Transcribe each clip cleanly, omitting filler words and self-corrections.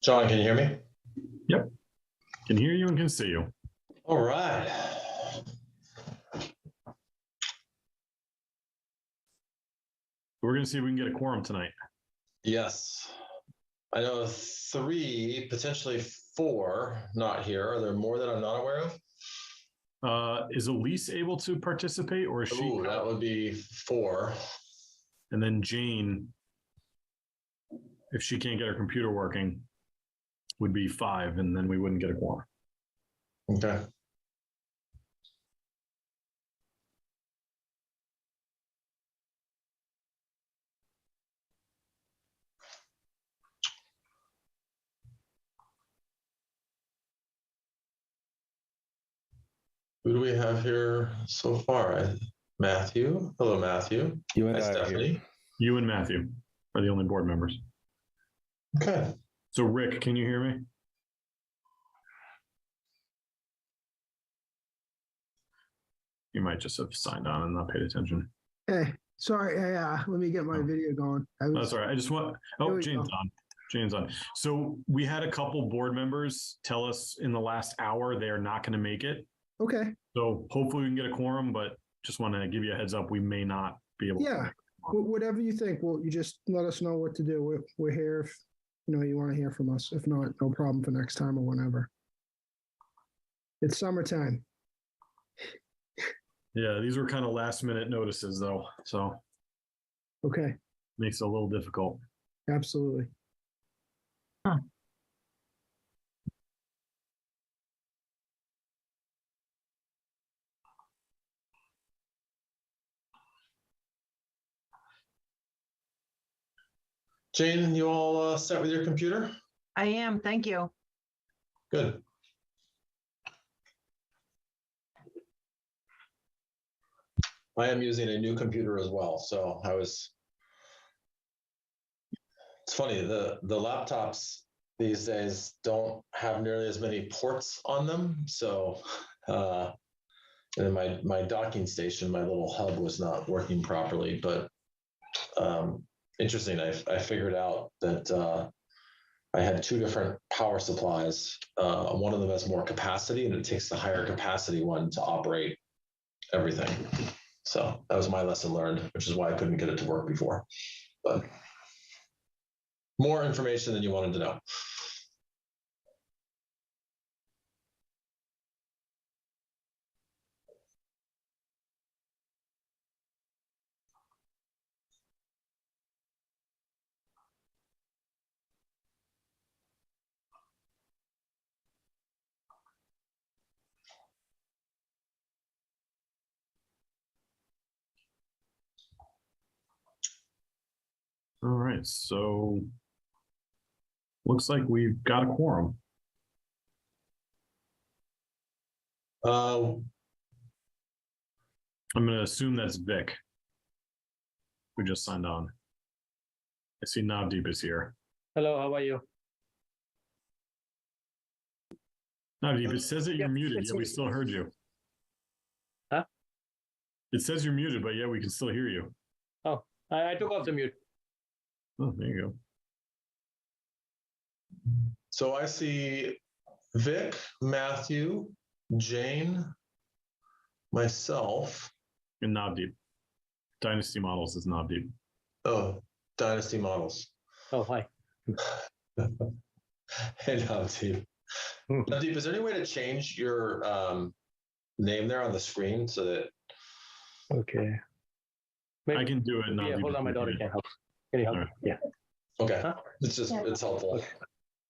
John, can you hear me? Yep. Can hear you and can see you. All right. We're going to see if we can get a quorum tonight. Yes. I know 3, potentially 4 not here. Are there more that I'm not aware of? Is Elise able to participate, or is she? Ooh, that would be 4. And then Jane, if she can't get her computer working, would be 5, and then we wouldn't get a quorum. Okay. Who do we have here so far? Matthew. Hello, Matthew. You and Hi, I are Stephanie. here. You and Matthew are the only board members. Okay. So Rick, can you hear me? You might just have signed on and not paid attention. Hey, sorry. Let me get my video going. That's all right. I just want. Oh, we Jane's go. on. Jane's on. So we had a couple board members tell us in the last hour they are not going to make it. Okay. So hopefully we can get a quorum, but just want to give you a heads up. We may not be able. Yeah. Whatever you think. Well, you just let us know what to do. We're here if you want to hear from us. If not, no problem for next time or whenever. It's summertime. Yeah, these were kind of last minute notices though, so Okay. makes it a little difficult. Absolutely. Jane, you all set with your computer? I am, thank you. Good. I am using a new computer as well, so it's funny, the laptops these days don't have nearly as many ports on them. So and my docking station, my little hub was not working properly, but interesting, I figured out that I had 2 different power supplies. One of them has more capacity, and it takes the higher capacity one to operate everything. So that was my lesson learned, which is why I couldn't get it to work before. But more information than you wanted to know. All right, so looks like we've got a quorum. I'm going to assume that's Vic, who just signed on. I see Navdeep is here. Hello, how are you? Navdeep, it says that you're Yep, muted, it's yet we me. still heard you. Huh? It says you're muted, but yeah, we can still hear you. Oh, I took off the mute. Oh, there you go. So I see Vic, Matthew, Jane, myself. And Navdeep. Dynasty Models is Navdeep. Oh, Dynasty Models. Oh, hi. Hey, Navdeep. Navdeep, is there any way to change your name there on the screen so that Okay. Wait, I can do it, yeah, Navdeep. hold on, my daughter can help. Can you help? All right. Yeah, okay, Huh? it's helpful Okay.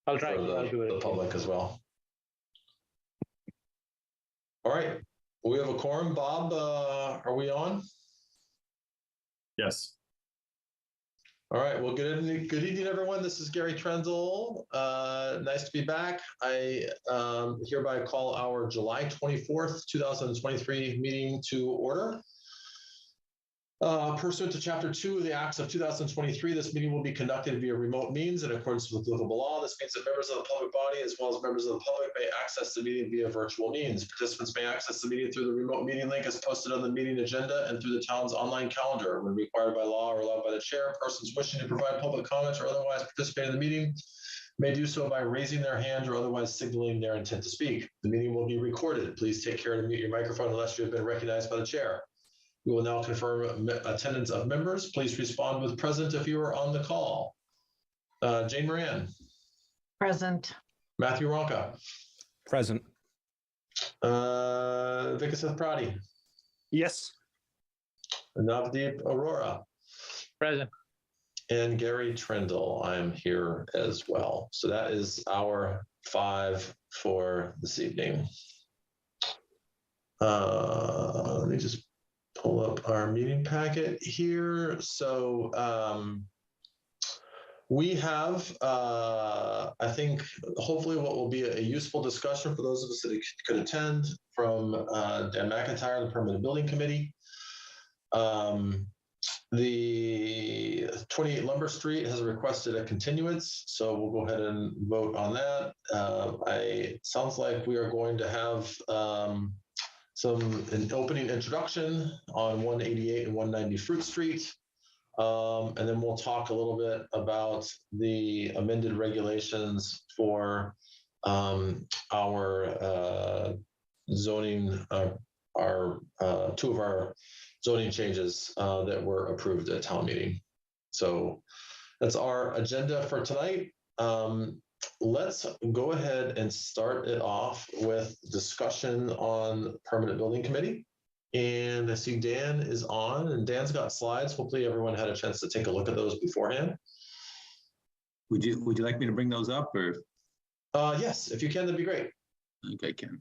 I'll try. for I'll do the it. public as well. All right, we have a quorum. Bob, are we on? Yes. All right, well, good evening, everyone. This is Gary Trenzel. Nice to be back. I hereby call our July 24th, 2023 meeting to order. Pursuant to Chapter 2 of the Acts of 2023, this meeting will be conducted via remote means in accordance with applicable law. This means that members of the public body, as well as members of the public, may access the meeting via virtual means. Participants may access the meeting through the remote meeting link as posted on the meeting agenda and through the town's online calendar. When required by law or allowed by the chair, persons wishing to provide public comment or otherwise participate in the meeting may do so by raising their hand or otherwise signaling their intent to speak. The meeting will be recorded. Please take care to mute your microphone unless you have been recognized by the chair. We will now confirm attendance of members. Please respond with present if you are on the call. Jane Moran, Present. Matthew Ronca, Present. Vikaseth Prati, Yes. Navdeep Arora, Present. and Gary Trendle. I am here as well. So that is our 5 for this evening. Let me just pull up our meeting packet here. So we have, I think, hopefully what will be a useful discussion for those of us that could attend from Dan McIntyre, the Permanent Building Committee. The 28 Lumber Street has requested a continuance, so we'll go ahead and vote on that. Sounds like we are going to have an opening introduction on 188 and 190 Fruit Street. And then we'll talk a little bit about the amended regulations for our zoning, our 2 of our zoning changes that were approved at town meeting. So that's our agenda for tonight. Let's go ahead and start it off with discussion on Permanent Building Committee. And I see Dan is on, and Dan's got slides. Hopefully everyone had a chance to take a look at those beforehand. Would you like me to bring those up, or? Yes, if you can, that'd be great. Okay, Ken.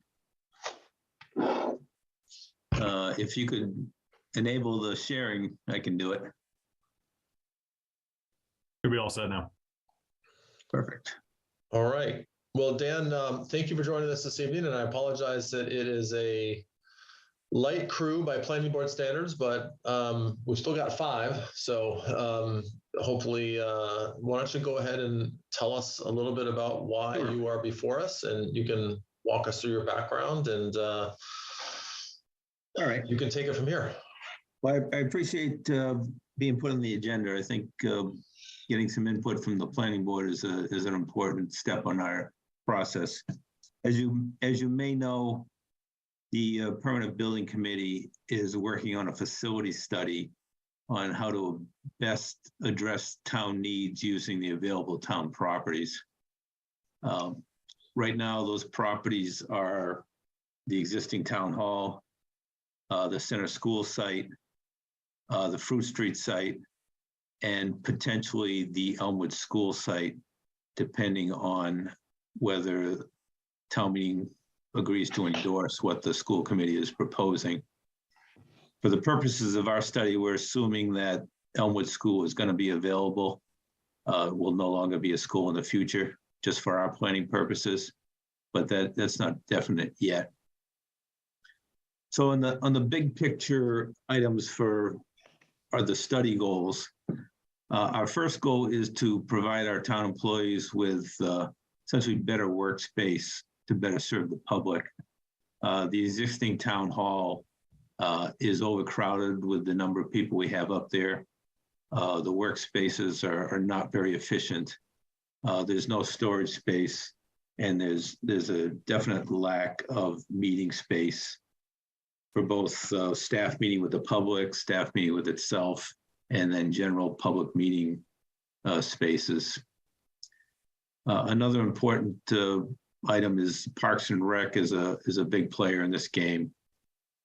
If you could enable the sharing, I can do it. Should be all set now. Perfect. All right. Well, Dan, thank you for joining us this evening, and I apologize that it is a light crew by planning board standards, but we've still got 5. So hopefully, why don't you go ahead and tell us a little bit about why you are before us, and you can walk us through your background, and All right. you can take it from here. Well, I appreciate being put on the agenda. I think getting some input from the planning board is an important step on our process. As you may know, the Permanent Building Committee is working on a facility study on how to best address town needs using the available town properties. Right now, those properties are the existing town hall, the center school site, the Fruit Street site, and potentially the Elmwood School site, depending on whether town meeting agrees to endorse what the school committee is proposing. For the purposes of our study, we're assuming that Elmwood School is going to be available, will no longer be a school in the future, just for our planning purposes, but that's not definite yet. So on the big picture items are the study goals. Our first goal is to provide our town employees with essentially better workspace to better serve the public. The existing town hall is overcrowded with the number of people we have up there. The workspaces are not very efficient. There's no storage space, and there's a definite lack of meeting space for both staff meeting with the public, staff meeting with itself, and then general public meeting spaces. Another important item is Parks and Rec is a big player in this game.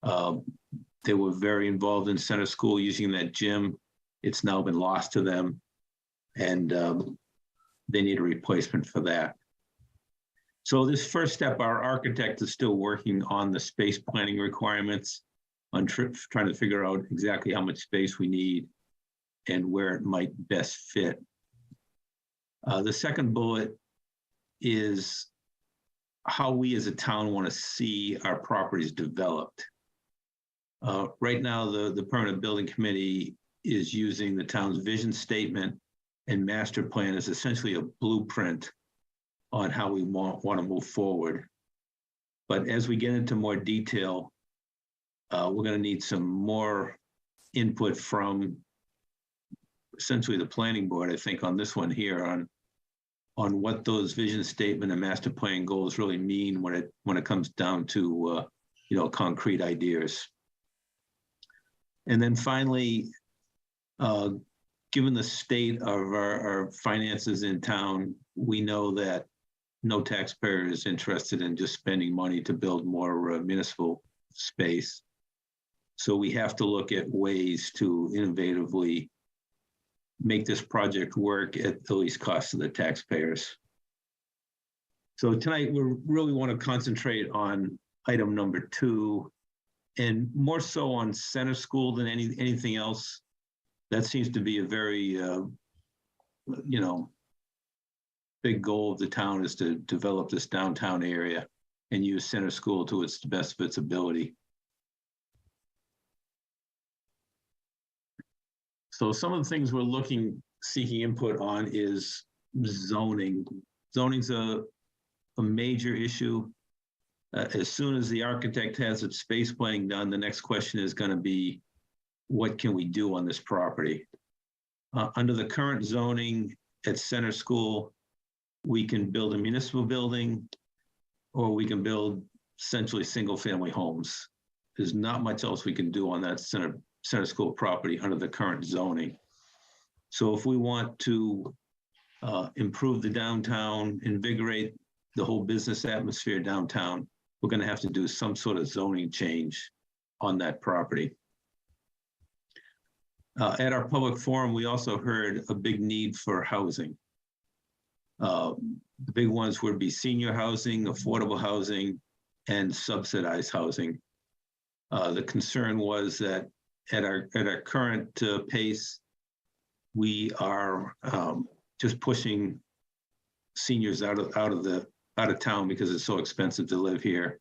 They were very involved in center school using that gym. It's now been lost to them, and they need a replacement for that. So this first step, our architect is still working on the space planning requirements, on trying to figure out exactly how much space we need and where it might best fit. The second bullet is how we as a town want to see our properties developed. Right now, the Permanent Building Committee is using the town's vision statement and master plan as essentially a blueprint on how we want to move forward. But as we get into more detail, we're going to need some more input from essentially the planning board, I think, on this one here, on what those vision statement and master plan goals really mean when it comes down to concrete ideas. And then finally, given the state of our finances in town, we know that no taxpayer is interested in just spending money to build more municipal space. So we have to look at ways to innovatively make this project work at the least cost of the taxpayers. So tonight we really want to concentrate on item number 2, and more so on Center School than anything else. That seems to be a very, big goal of the town, is to develop this downtown area and use Center School to its best of its ability. So some of the things we're seeking input on is zoning. Zoning's a major issue. As soon as the architect has its space planning done, the next question is going to be, what can we do on this property? Under the current zoning at Center School, we can build a municipal building, or we can build essentially single-family homes. There's not much else we can do on that Center School property under the current zoning. So if we want to improve the downtown, invigorate the whole business atmosphere downtown, we're going to have to do some sort of zoning change on that property. At our public forum, we also heard a big need for housing. The big ones would be senior housing, affordable housing, and subsidized housing. The concern was that at our current pace, we are just pushing seniors out of town because it's so expensive to live here,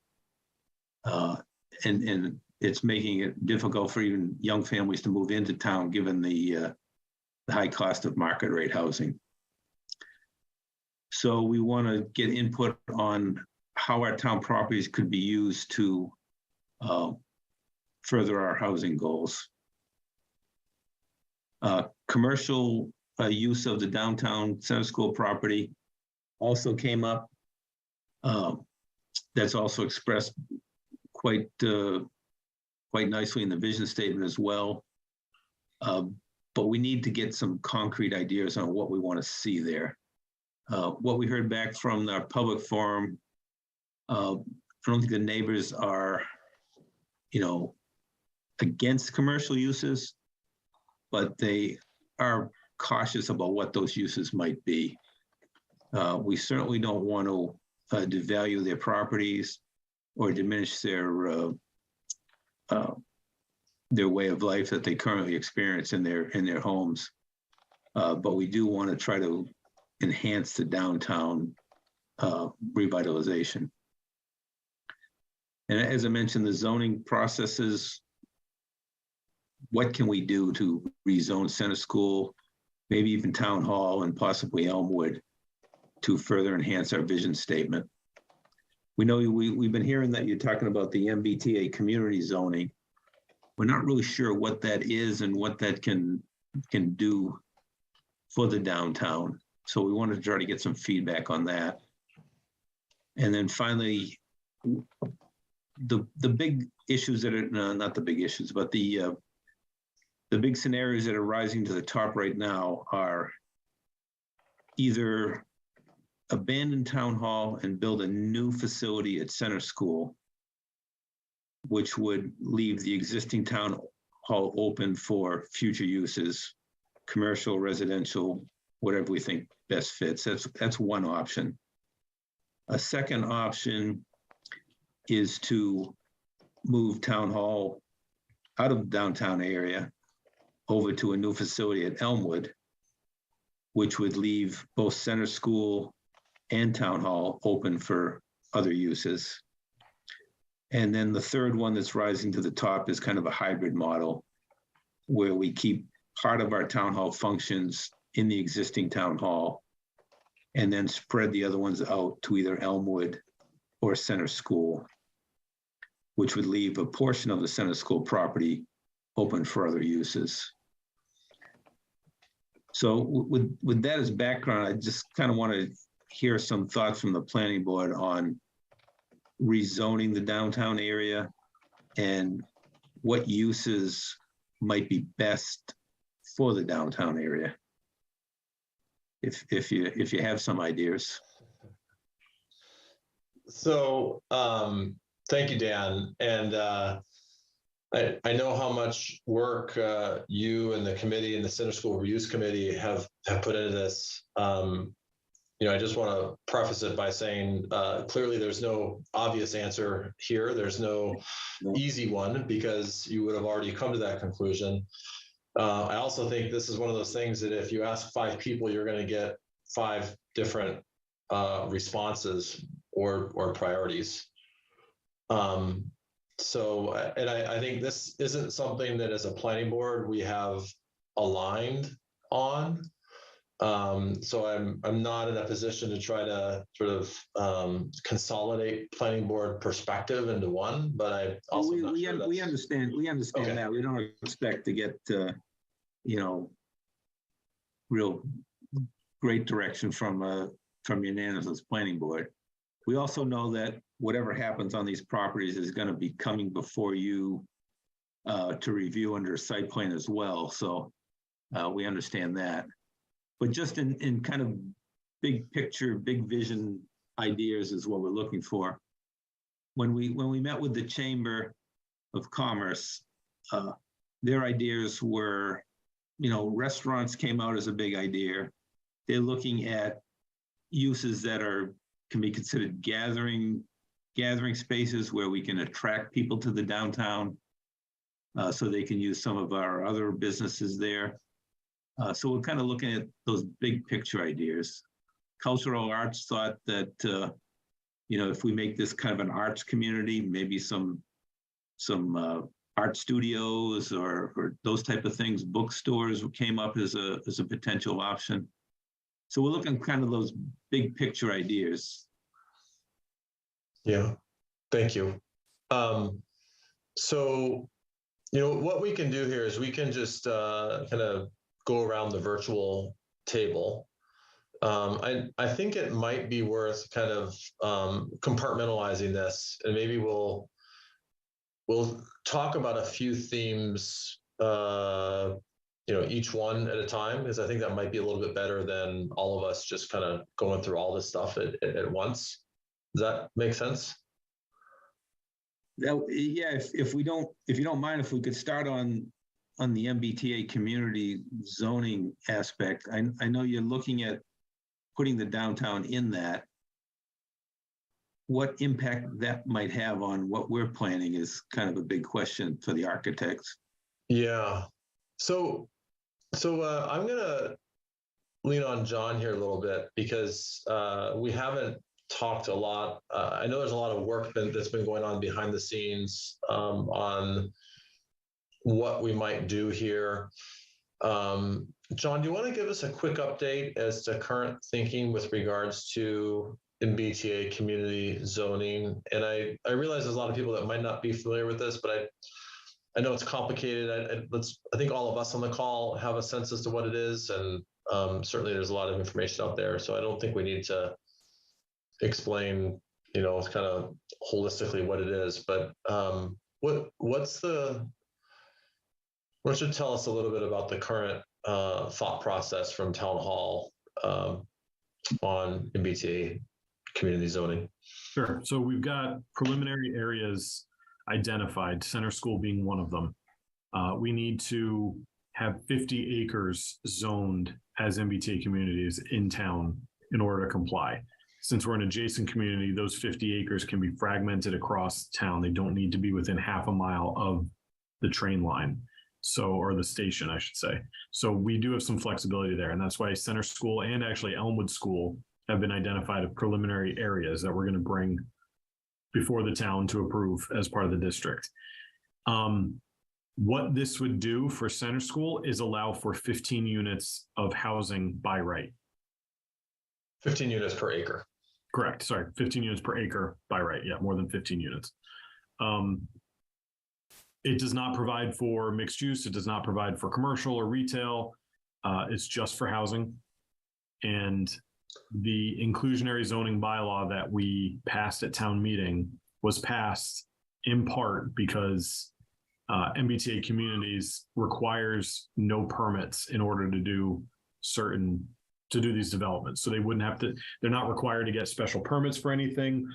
and it's making it difficult for even young families to move into town, given the high cost of market rate housing. So we want to get input on how our town properties could be used to further our housing goals. Commercial use of the downtown Center School property also came up. That's also expressed quite nicely in the vision statement as well. But we need to get some concrete ideas on what we want to see there. What we heard back from our public forum, I don't think the neighbors are, against commercial uses, but they are cautious about what those uses might be. We certainly don't want to devalue their properties or diminish their way of life that they currently experience in their homes. But we do want to try to enhance the downtown revitalization. And as I mentioned, the zoning processes, what can we do to rezone Center School, maybe even Town Hall and possibly Elmwood, to further enhance our vision statement? We know we've been hearing that you're talking about the MBTA community zoning. We're not really sure what that is and what that can do for the downtown. So we wanted to try to get some feedback on that. And then finally, the big issues that are, no, not the big issues, but the big scenarios that are rising to the top right now are either abandon Town Hall and build a new facility at Center School, which would leave the existing Town Hall open for future uses, commercial, residential, whatever we think best fits. That's one option. A second option is to move Town Hall out of the downtown area over to a new facility at Elmwood, which would leave both Center School and Town Hall open for other uses. And then the third one that's rising to the top is kind of a hybrid model, where we keep part of our Town Hall functions in the existing Town Hall and then spread the other ones out to either Elmwood or Center School, which would leave a portion of the Center School property open for other uses. So with that as background, I just kind of want to hear some thoughts from the planning board on rezoning the downtown area and what uses might be best for the downtown area. If you have some ideas. So, thank you, Dan. And I know how much work you and the committee and the Center School Reuse Committee have put into this. I just want to preface it by saying clearly there's no obvious answer here. There's no easy one because you would have already come to that conclusion. I also think this is one of those things that if you ask 5 people, you're going to get 5 different responses or priorities. So, and I think this isn't something that as a planning board we have aligned on. So I'm not in a position to try to sort of consolidate planning board perspective into one, but I also we understand Okay. that. We don't expect to get real great direction from unanimous planning board. We also know that whatever happens on these properties is going to be coming before you to review under site plan as well. So we understand that. But just in kind of big picture, big vision ideas is what we're looking for. When we met with the Chamber of Commerce, their ideas were, restaurants came out as a big idea. They're looking at uses that can be considered gathering spaces where we can attract people to the downtown so they can use some of our other businesses there. So we're kind of looking at those big picture ideas. Cultural Arts thought that, if we make this kind of an arts community, maybe some art studios or those type of things, bookstores came up as a potential option. So we're looking kind of those big picture ideas. Yeah, thank you. So, what we can do here is we can just kind of go around the virtual table. I think it might be worth kind of compartmentalizing this, and maybe we'll talk about a few themes, each one at a time, because I think that might be a little bit better than all of us just kind of going through all this stuff at once. Does that make sense? Yeah, if you don't mind, if we could start on the MBTA community zoning aspect. I know you're looking at putting the downtown in that. What impact that might have on what we're planning is kind of a big question for the architects. Yeah. So I'm gonna lean on John here a little bit because we haven't talked a lot. I know there's a lot of work that's been going on behind the scenes on what we might do here. John, do you want to give us a quick update as to current thinking with regards to MBTA community zoning? And I realize there's a lot of people that might not be familiar with this, but I know it's complicated. I think all of us on the call have a sense as to what it is, and certainly there's a lot of information out there. So I don't think we need to explain, kind of holistically what it is. But why don't you tell us a little bit about the current thought process from Town Hall on MBTA community zoning? Sure. So we've got preliminary areas identified, Center School being one of them. We need to have 50 acres zoned as MBTA communities in town in order to comply. Since we're an adjacent community, those 50 acres can be fragmented across town. They don't need to be within half a mile of the train line. Or the station, I should say. So we do have some flexibility there. And that's why Center School and actually Elmwood School have been identified as preliminary areas that we're going to bring before the town to approve as part of the district. What this would do for Center School is allow for 15 units of housing by right. 15 units per acre. Correct. Sorry, 15 units per acre by right. Yeah, more than 15 units. It does not provide for mixed use. It does not provide for commercial or retail. It's just for housing. And the inclusionary zoning bylaw that we passed at town meeting was passed in part because MBTA communities requires no permits in order to do these developments. So they wouldn't have to, they're not required to get special permits for anything.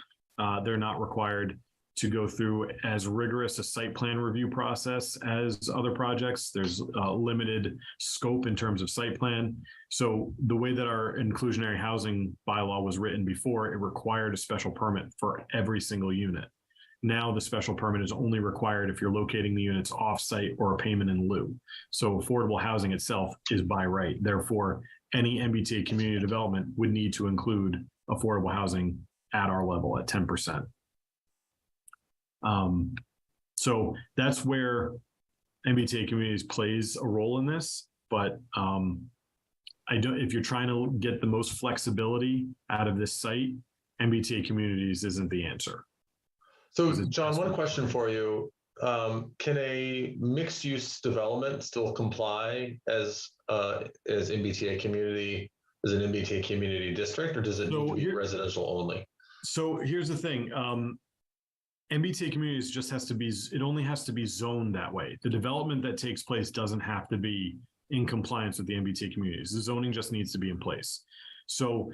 They're not required to go through as rigorous a site plan review process as other projects. There's limited scope in terms of site plan. So the way that our inclusionary housing bylaw was written before, it required a special permit for every single unit. Now the special permit is only required if you're locating the units off-site or a payment in lieu. So affordable housing itself is by right. Therefore, any MBTA community development would need to include affordable housing at our level at 10%. So that's where MBTA communities plays a role in this, but if you're trying to get the most flexibility out of this site, MBTA communities isn't the answer. So John, one question for you. Can a mixed use development still comply as MBTA community, as an MBTA community district, or does it need to be residential only? So here's the thing. MBTA communities just it only has to be zoned that way. The development that takes place doesn't have to be in compliance with the MBTA communities. The zoning just needs to be in place. So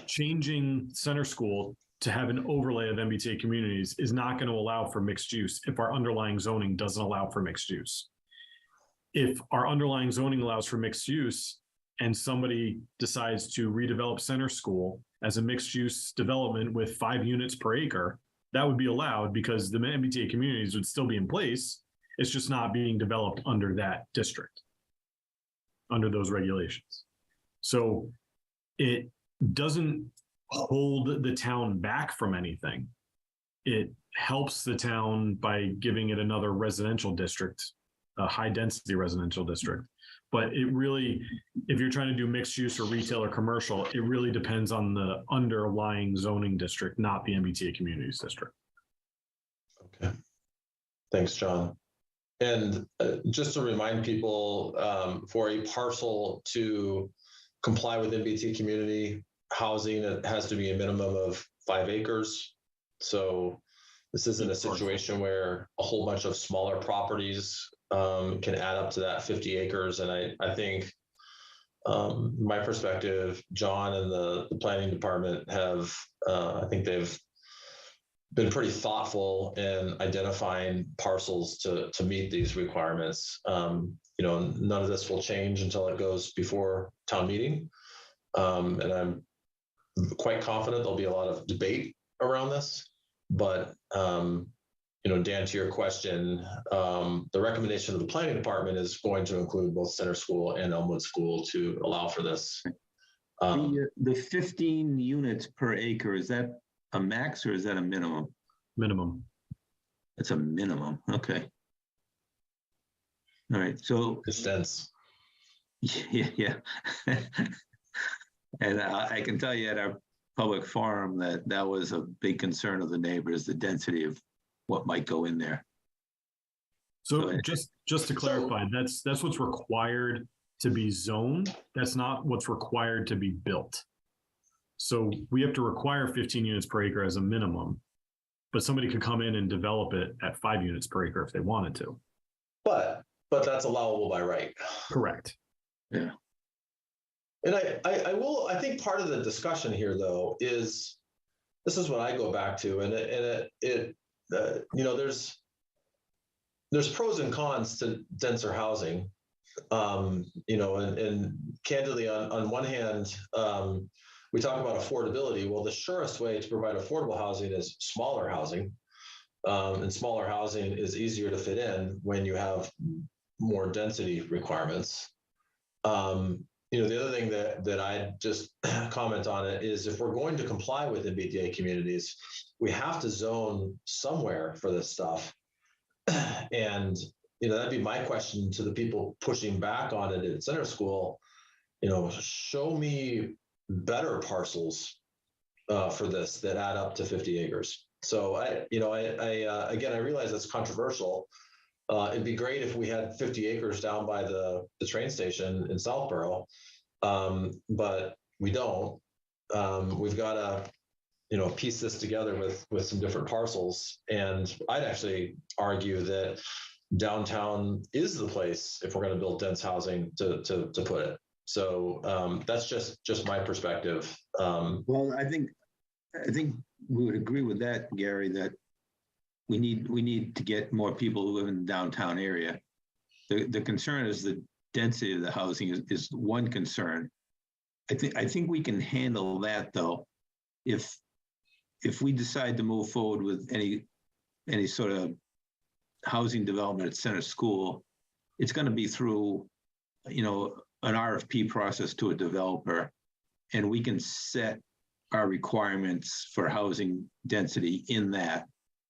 changing Center School to have an overlay of MBTA communities is not going to allow for mixed use if our underlying zoning doesn't allow for mixed use. If our underlying zoning allows for mixed use and somebody decides to redevelop Center School as a mixed use development with 5 units per acre, that would be allowed because the MBTA communities would still be in place. It's just not being developed under that district, under those regulations. So it doesn't hold the town back from anything. It helps the town by giving it another residential district, a high density residential district. But it really, if you're trying to do mixed use or retail or commercial, it really depends on the underlying zoning district, not the MBTA communities district. Okay. Thanks, John. And just to remind people, for a parcel to comply with MBTA community housing, it has to be a minimum of 5 acres. So this isn't a situation where a whole bunch of smaller properties can add up to that 50 acres. And I think my perspective, John and the planning department have, I think they've been pretty thoughtful in identifying parcels to meet these requirements. None of this will change until it goes before town meeting. And I'm quite confident there'll be a lot of debate around this, but Dan, to your question, the recommendation of the planning department is going to include both Center School and Elmwood School to allow for this. The 15 units per acre, is that a max or is that a minimum? Minimum. It's a minimum. Okay. All right. So It's dense. yeah. And I can tell you at our public forum that was a big concern of the neighbors, the density of what might go in there. So just to clarify, that's what's required to be zoned. That's not what's required to be built. So we have to require 15 units per acre as a minimum, but somebody could come in and develop it at 5 units per acre if they wanted to. But that's allowable by right. Correct. Yeah. And I think part of the discussion here though is, this is what I go back to, and there's pros and cons to denser housing. And candidly, on one hand, we talk about affordability. Well, the surest way to provide affordable housing is smaller housing. And smaller housing is easier to fit in when you have more density requirements. The other thing that I just comment on it is, if we're going to comply with MBTA communities, we have to zone somewhere for this stuff. And, that'd be my question to the people pushing back on it at Center School. Show me better parcels for this that add up to 50 acres. So I realize that's controversial, It'd be great if we had 50 acres down by the train station in Southborough, but we don't. We've got to, piece this together with some different parcels. And I'd actually argue that downtown is the place if we're going to build dense housing to put it. So that's just my perspective. Well, I think we would agree with that, Gary, that we need to get more people who live in the downtown area. The concern is the density of the housing is one concern. I think we can handle that though, if we decide to move forward with any sort of housing development at Center School, it's going to be through, an RFP process to a developer, and we can set our requirements for housing density in that.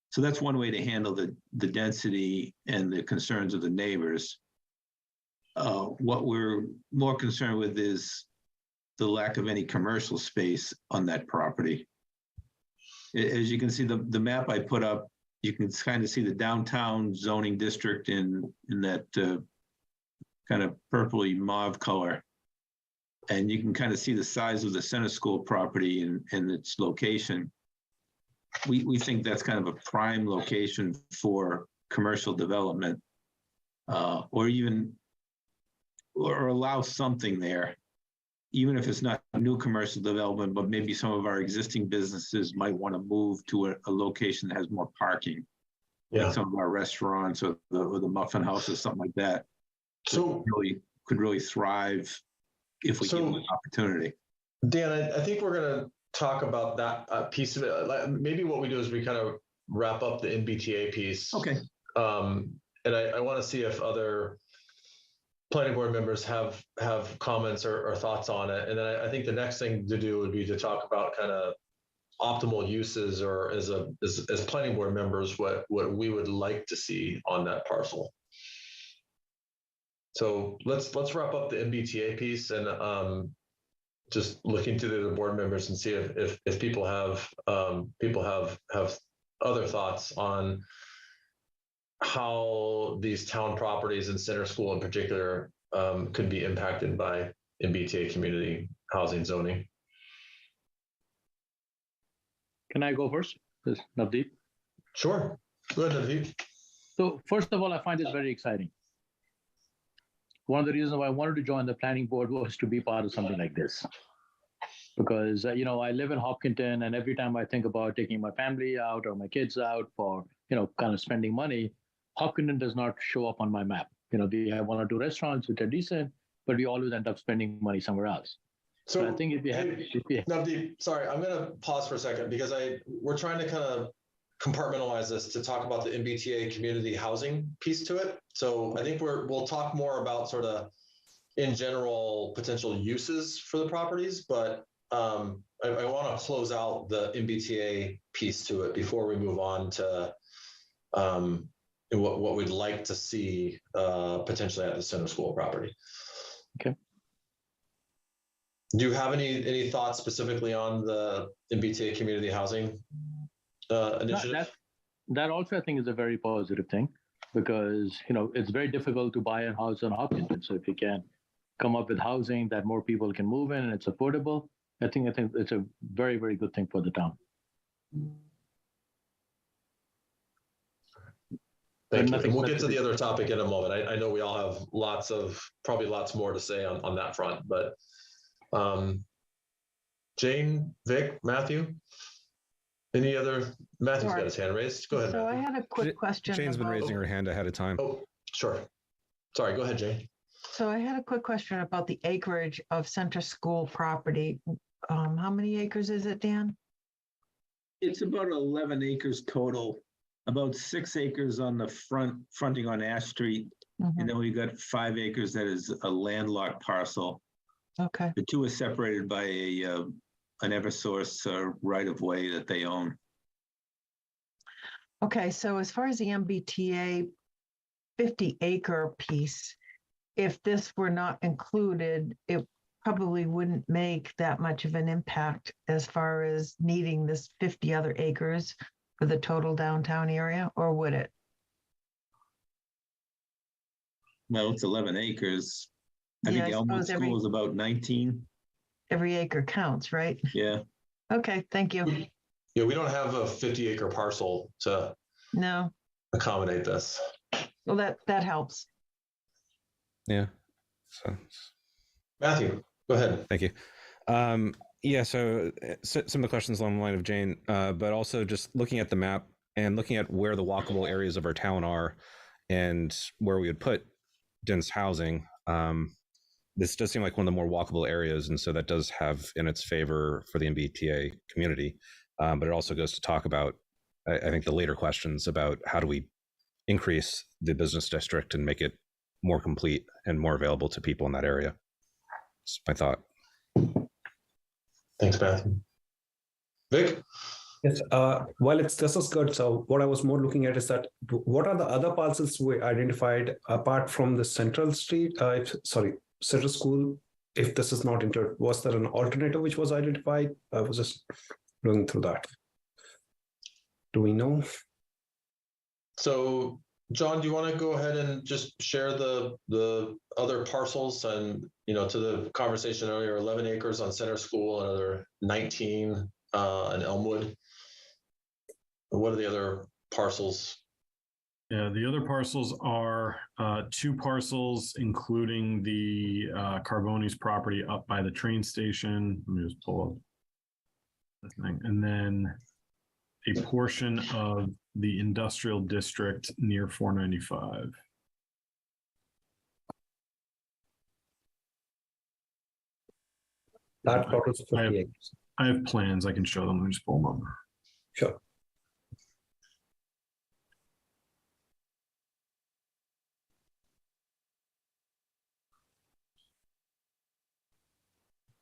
So that's one way to handle the density and the concerns of the neighbors. What we're more concerned with is the lack of any commercial space on that property. As you can see, the map I put up, you can kind of see the downtown zoning district in that kind of purpley mauve color. And you can kind of see the size of the Center School property and its location. We think that's kind of a prime location for commercial development, or allow something there, even if it's not new commercial development, but maybe some of our existing businesses might want to move to a location that has more parking. Yeah. Like some of our restaurants or the Muffin House or something like that. So could really thrive if we give them an opportunity. Dan, I think we're going to talk about that piece of it. Maybe what we do is we kind of wrap up the MBTA piece. Okay. And I want to see if other planning board members have comments or thoughts on it. And then I think the next thing to do would be to talk about kind of optimal uses, or as planning board members, what we would like to see on that parcel. So let's wrap up the MBTA piece and just looking to the board members and see if people have other thoughts on how these town properties and Center School in particular could be impacted by MBTA community housing zoning. Can I go first? This is Navdeep. Sure. Go ahead, Navdeep. So first of all, I find this very exciting. One of the reasons why I wanted to join the planning board was to be part of something like this. Because, I live in Hopkinton, and every time I think about taking my family out or my kids out for, kind of spending money, Hopkinton does not show up on my map. We have one or two restaurants which are decent, but we always end up spending money somewhere else. So I think if you have, Navdeep, sorry, I'm going to pause for a second because we're trying to kind of compartmentalize this to talk about the MBTA community housing piece to it. So I think we'll talk more about sort of in general potential uses for the properties, but I want to close out the MBTA piece to it before we move on to what we'd like to see potentially at the Center School property. Okay. Do you have any thoughts specifically on the MBTA community housing initiative? That also I think is a very positive thing, because it's very difficult to buy a house in Hopkinton. So if you can come up with housing that more people can move in and it's affordable, I think it's a very, very good thing for the town. Thank you. And we'll get to the other topic in a moment. I know we all have probably lots more to say on that front, but Jane, Vic, Matthew, any other? Matthew's got his hand raised. Go ahead. So Matthew. I had a quick question. Jane's been raising her hand ahead of time. Oh, sure. Sorry, go ahead, Jane. So I had a quick question about the acreage of Center School property. How many acres is it, Dan? It's about 11 acres total, about 6 acres on the fronting on Ash Street. Mhm. And then we got 5 acres that is a landlocked parcel. Okay. The two are separated by an Eversource right-of-way that they own. Okay, so as far as the MBTA 50-acre piece, if this were not included, it probably wouldn't make that much of an impact as far as needing this 50 other acres for the total downtown area, or would it? Well, it's 11 acres. I Yeah, think I Elmwood suppose every- School is about 19. Every acre counts, right? Yeah. Okay, thank you. Yeah, we don't have a 50-acre parcel to No, accommodate this. well, that helps. Yeah. So Matthew, go ahead. thank you. Yeah. So some of the questions along the line of Jane, but also just looking at the map and looking at where the walkable areas of our town are and where we would put dense housing. This does seem like one of the more walkable areas, and so that does have in its favor for the MBTA community. But it also goes to talk about, I think, the later questions about how do we increase the business district and make it more complete and more available to people in that area. That's my thought. Thanks, Matthew. Vic? Yes, well, this is good. So what I was more looking at is that what are the other parcels we identified apart from the Central Street, Central School? If this is not entered, was there an alternative which was identified? I was just going through that. Do we know? So, John, do you want to go ahead and just share the other parcels and, to the conversation earlier, 11 acres on Center School, another 19 in Elmwood. What are the other parcels? Yeah, the other parcels are 2 parcels, including the Carboni's property up by the train station. Let me just pull up the thing. And then a portion of the industrial district near 495. That totals I have- 50 acres. I have plans. I can show them. Let me just pull them up. Sure.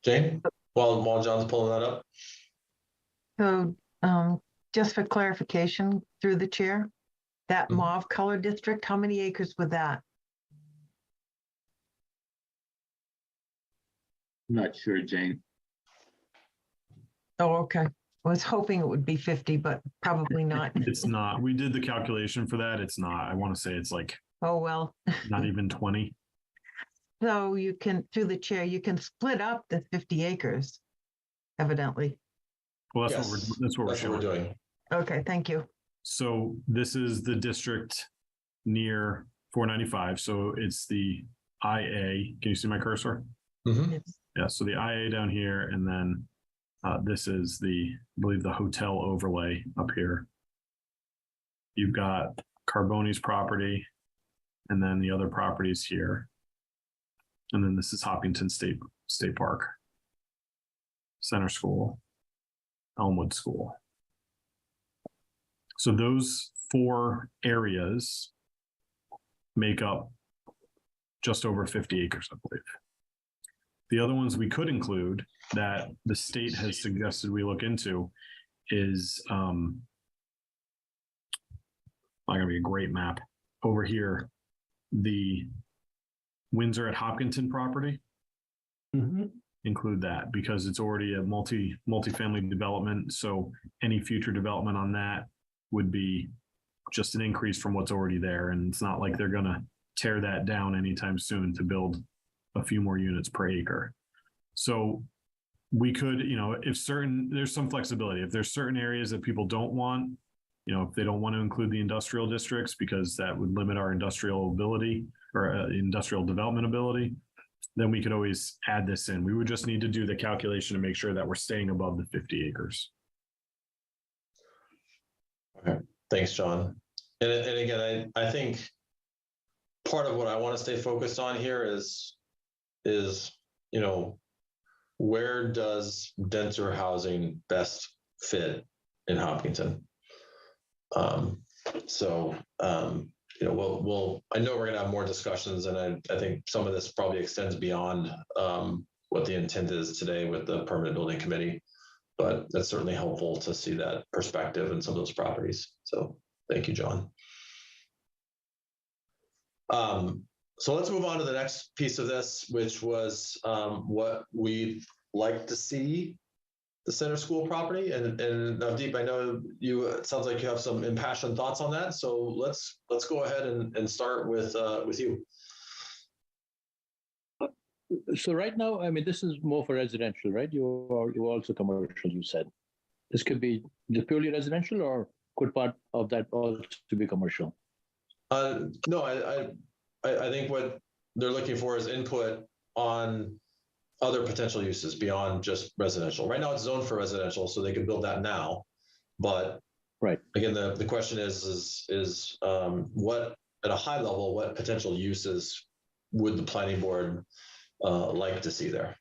Jane? While John's pulling that up. So just for clarification through the chair, that Mhm. mauve color district, how many acres was that? Not sure, Jane. Oh, okay. I was hoping it would be 50, but probably not. It's not. We did the calculation for that. It's not. I want to say it's like Oh, well. not even 20. So you can, through the chair, you can split up the 50 acres, evidently. Well, Yes, that's what we're That's showing. what we're doing. Okay, thank you. So this is the district near 495. So it's the IA. Can you see my cursor? Mhm. Yeah. So the IA down here, and then this is I believe the hotel overlay up here. You've got Carboni's property, and then the other properties here. And then this is Hopkinton State Park, Center School, Elmwood School. So those 4 areas make up just over 50 acres, I believe. The other ones we could include that the state has suggested we look into is not gonna be a great map. Over here, the Windsor at Hopkinton property, include that because it's already a multifamily development. So any future development on that would be just an increase from what's already there. And it's not like they're gonna tear that down anytime soon to build a few more units per acre. So we could, if there's some flexibility. If there's certain areas that people don't want, if they don't want to include the industrial districts because that would limit our industrial ability or industrial development ability, then we could always add this in. We would just need to do the calculation to make sure that we're staying above the 50 acres. Okay, thanks, John. And again, I think part of what I want to stay focused on here is where does denser housing best fit in Hopkinton? I know we're going to have more discussions, and I think some of this probably extends beyond what the intent is today with the permanent building committee, but that's certainly helpful to see that perspective in some of those properties. So thank you, John. So let's move on to the next piece of this, which was what we'd like to see the Center School property. And Navdeep, I know it sounds like you have some impassioned thoughts on that. So let's go ahead and start with you. So right now, I mean, this is more for residential, right? You also commercial, you said. This could be just purely residential, or could part of that also be commercial? No, I think what they're looking for is input on other potential uses beyond just residential. Right now it's zoned for residential, so they could build that now. But Right. again, the question is what, at a high level, what potential uses would the planning board like to see there?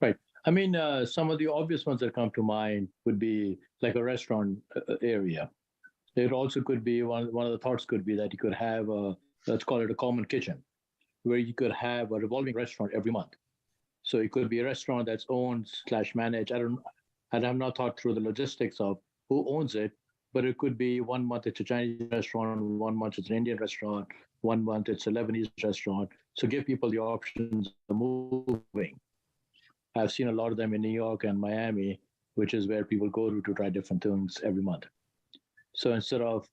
Right. I mean, some of the obvious ones that come to mind would be like a restaurant area. It also could be one of the thoughts could be that you could have a, let's call it a common kitchen, where you could have a revolving restaurant every month. So it could be a restaurant that's owned / managed. And I'm not thought through the logistics of who owns it, but it could be 1 month it's a Chinese restaurant, 1 month it's an Indian restaurant, 1 month it's a Lebanese restaurant. So give people the options of moving. I've seen a lot of them in New York and Miami, which is where people go to try different things every month. So instead of,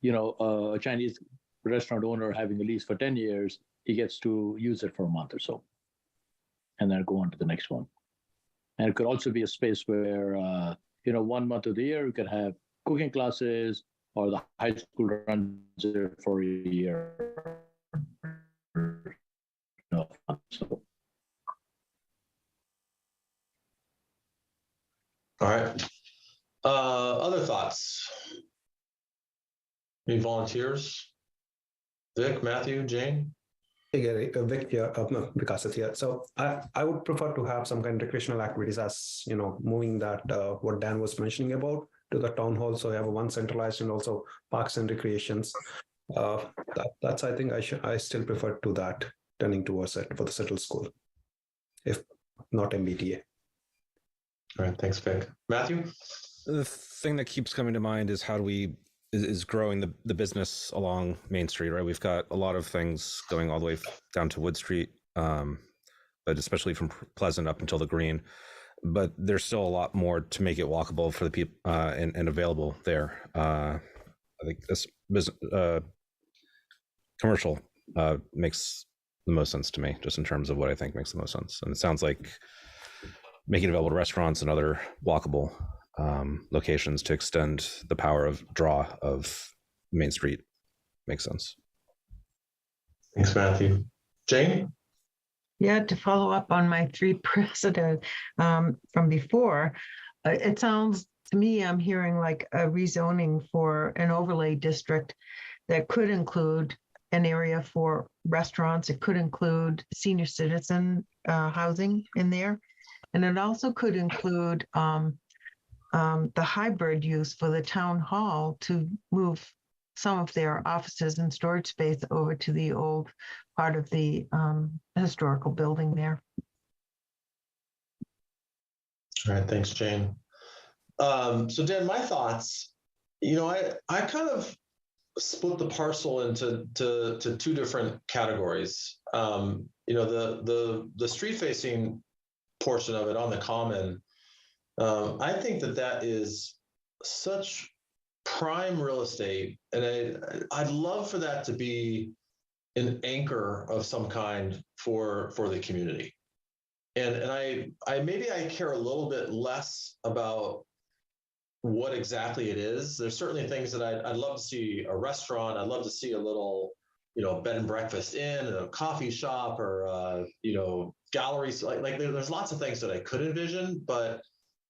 a Chinese restaurant owner having a lease for 10 years, he gets to use it for a month or so, and then go on to the next one. And it could also be a space where, 1 month of the year, you could have cooking classes, or the high school runs it for a year. So, All right. Other thoughts? Any volunteers? Vic, Matthew, Jane? Hey Gary, Vic here, no, Vikas is here. So I would prefer to have some kind of recreational activities, as moving that what Dan was mentioning about to the town hall. So I have one centralized and also parks and recreations. That's I think I still prefer to that, turning towards it for the Settle School, if not MBTA. All right, thanks, Vic. Matthew? The thing that keeps coming to mind is how do we is growing the business along Main Street, right? We've got a lot of things going all the way down to Wood Street, but especially from Pleasant up until the Green. But there's still a lot more to make it walkable for the people and available there. I think this business commercial makes the most sense to me, just in terms of what I think makes the most sense. And it sounds like making it available to restaurants and other walkable locations to extend the power of draw of Main Street makes sense. Thanks, Matthew. Jane? Yeah, to follow up on my three precedent from before, it sounds to me, I'm hearing like a rezoning for an overlay district that could include an area for restaurants. It could include senior citizen housing in there. And it also could include the hybrid use for the town hall to move some of their offices and storage space over to the old part of the historical building there. All right, thanks, Jane. So Dan, my thoughts, I kind of split the parcel into two different categories. The street facing portion of it on the common, I think that is such prime real estate, and I'd love for that to be an anchor of some kind for the community. And I maybe I care a little bit less about what exactly it is. There's certainly things that I'd love to see a restaurant. I'd love to see a little, bed and breakfast inn, a coffee shop, or galleries. Like there's lots of things that I could envision, but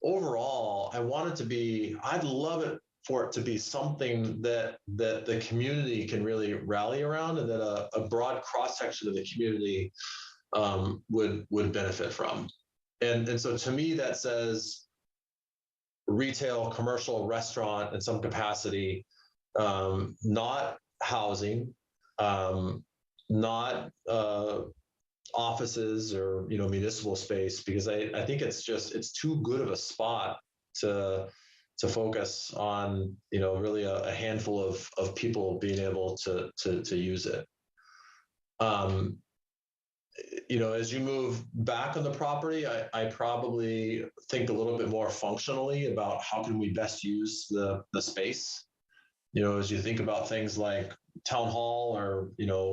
overall, I'd love it for it to be something that the community can really rally around, and that a broad cross section of the community would benefit from. And so to me, that says retail, commercial, restaurant in some capacity, not housing, not offices or municipal space, because I think it's too good of a spot to focus on really a handful of people being able to use it. As you move back on the property, I probably think a little bit more functionally about how can we best use the space. as you think about things like town hall or,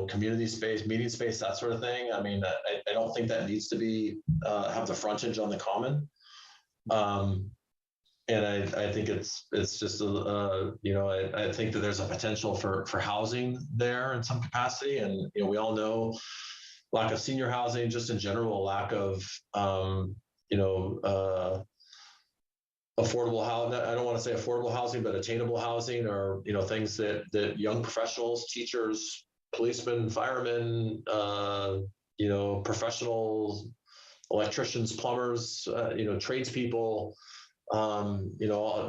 community space, meeting space, that sort of thing, I mean, I don't think that needs to be, have the frontage on the common. And I think it's just I think that there's a potential for housing there in some capacity, and we all know lack of senior housing, just in general, lack of affordable housing. I don't want to say affordable housing, but attainable housing, or things that young professionals, teachers, policemen, firemen, professionals, electricians, plumbers, tradespeople.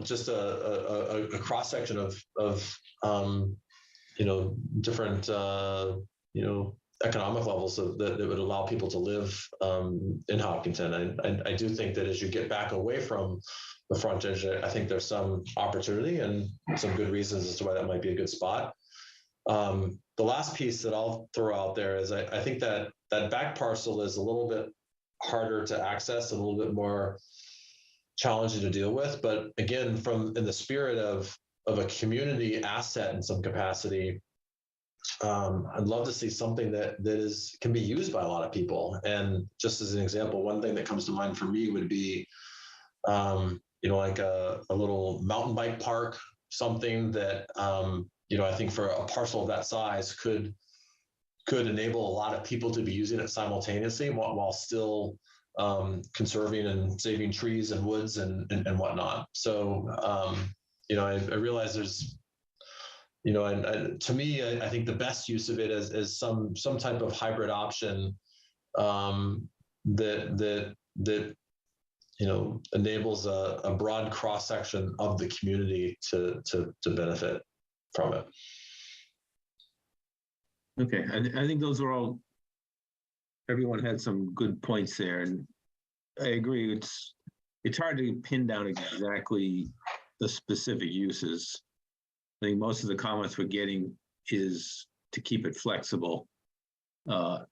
Just a cross section of different economic levels that would allow people to live in Hopkinton. I do think that as you get back away from the frontage, I think there's some opportunity and some good reasons as to why that might be a good spot. The last piece that I'll throw out there is I think that back parcel is a little bit harder to access, a little bit more challenging to deal with. But again, in the spirit of a community asset in some capacity, I'd love to see something that can be used by a lot of people. And just as an example, one thing that comes to mind for me would be, like a little mountain bike park, something that, I think for a parcel of that size could enable a lot of people to be using it simultaneously while still conserving and saving trees and woods and whatnot. So, I realize there's, and to me, I think the best use of it is some type of hybrid option that enables a broad cross section of the community to benefit from it. Okay, I think those are all. Everyone had some good points there, and I agree. It's hard to pin down exactly the specific uses. I think most of the comments we're getting is to keep it flexible. I'm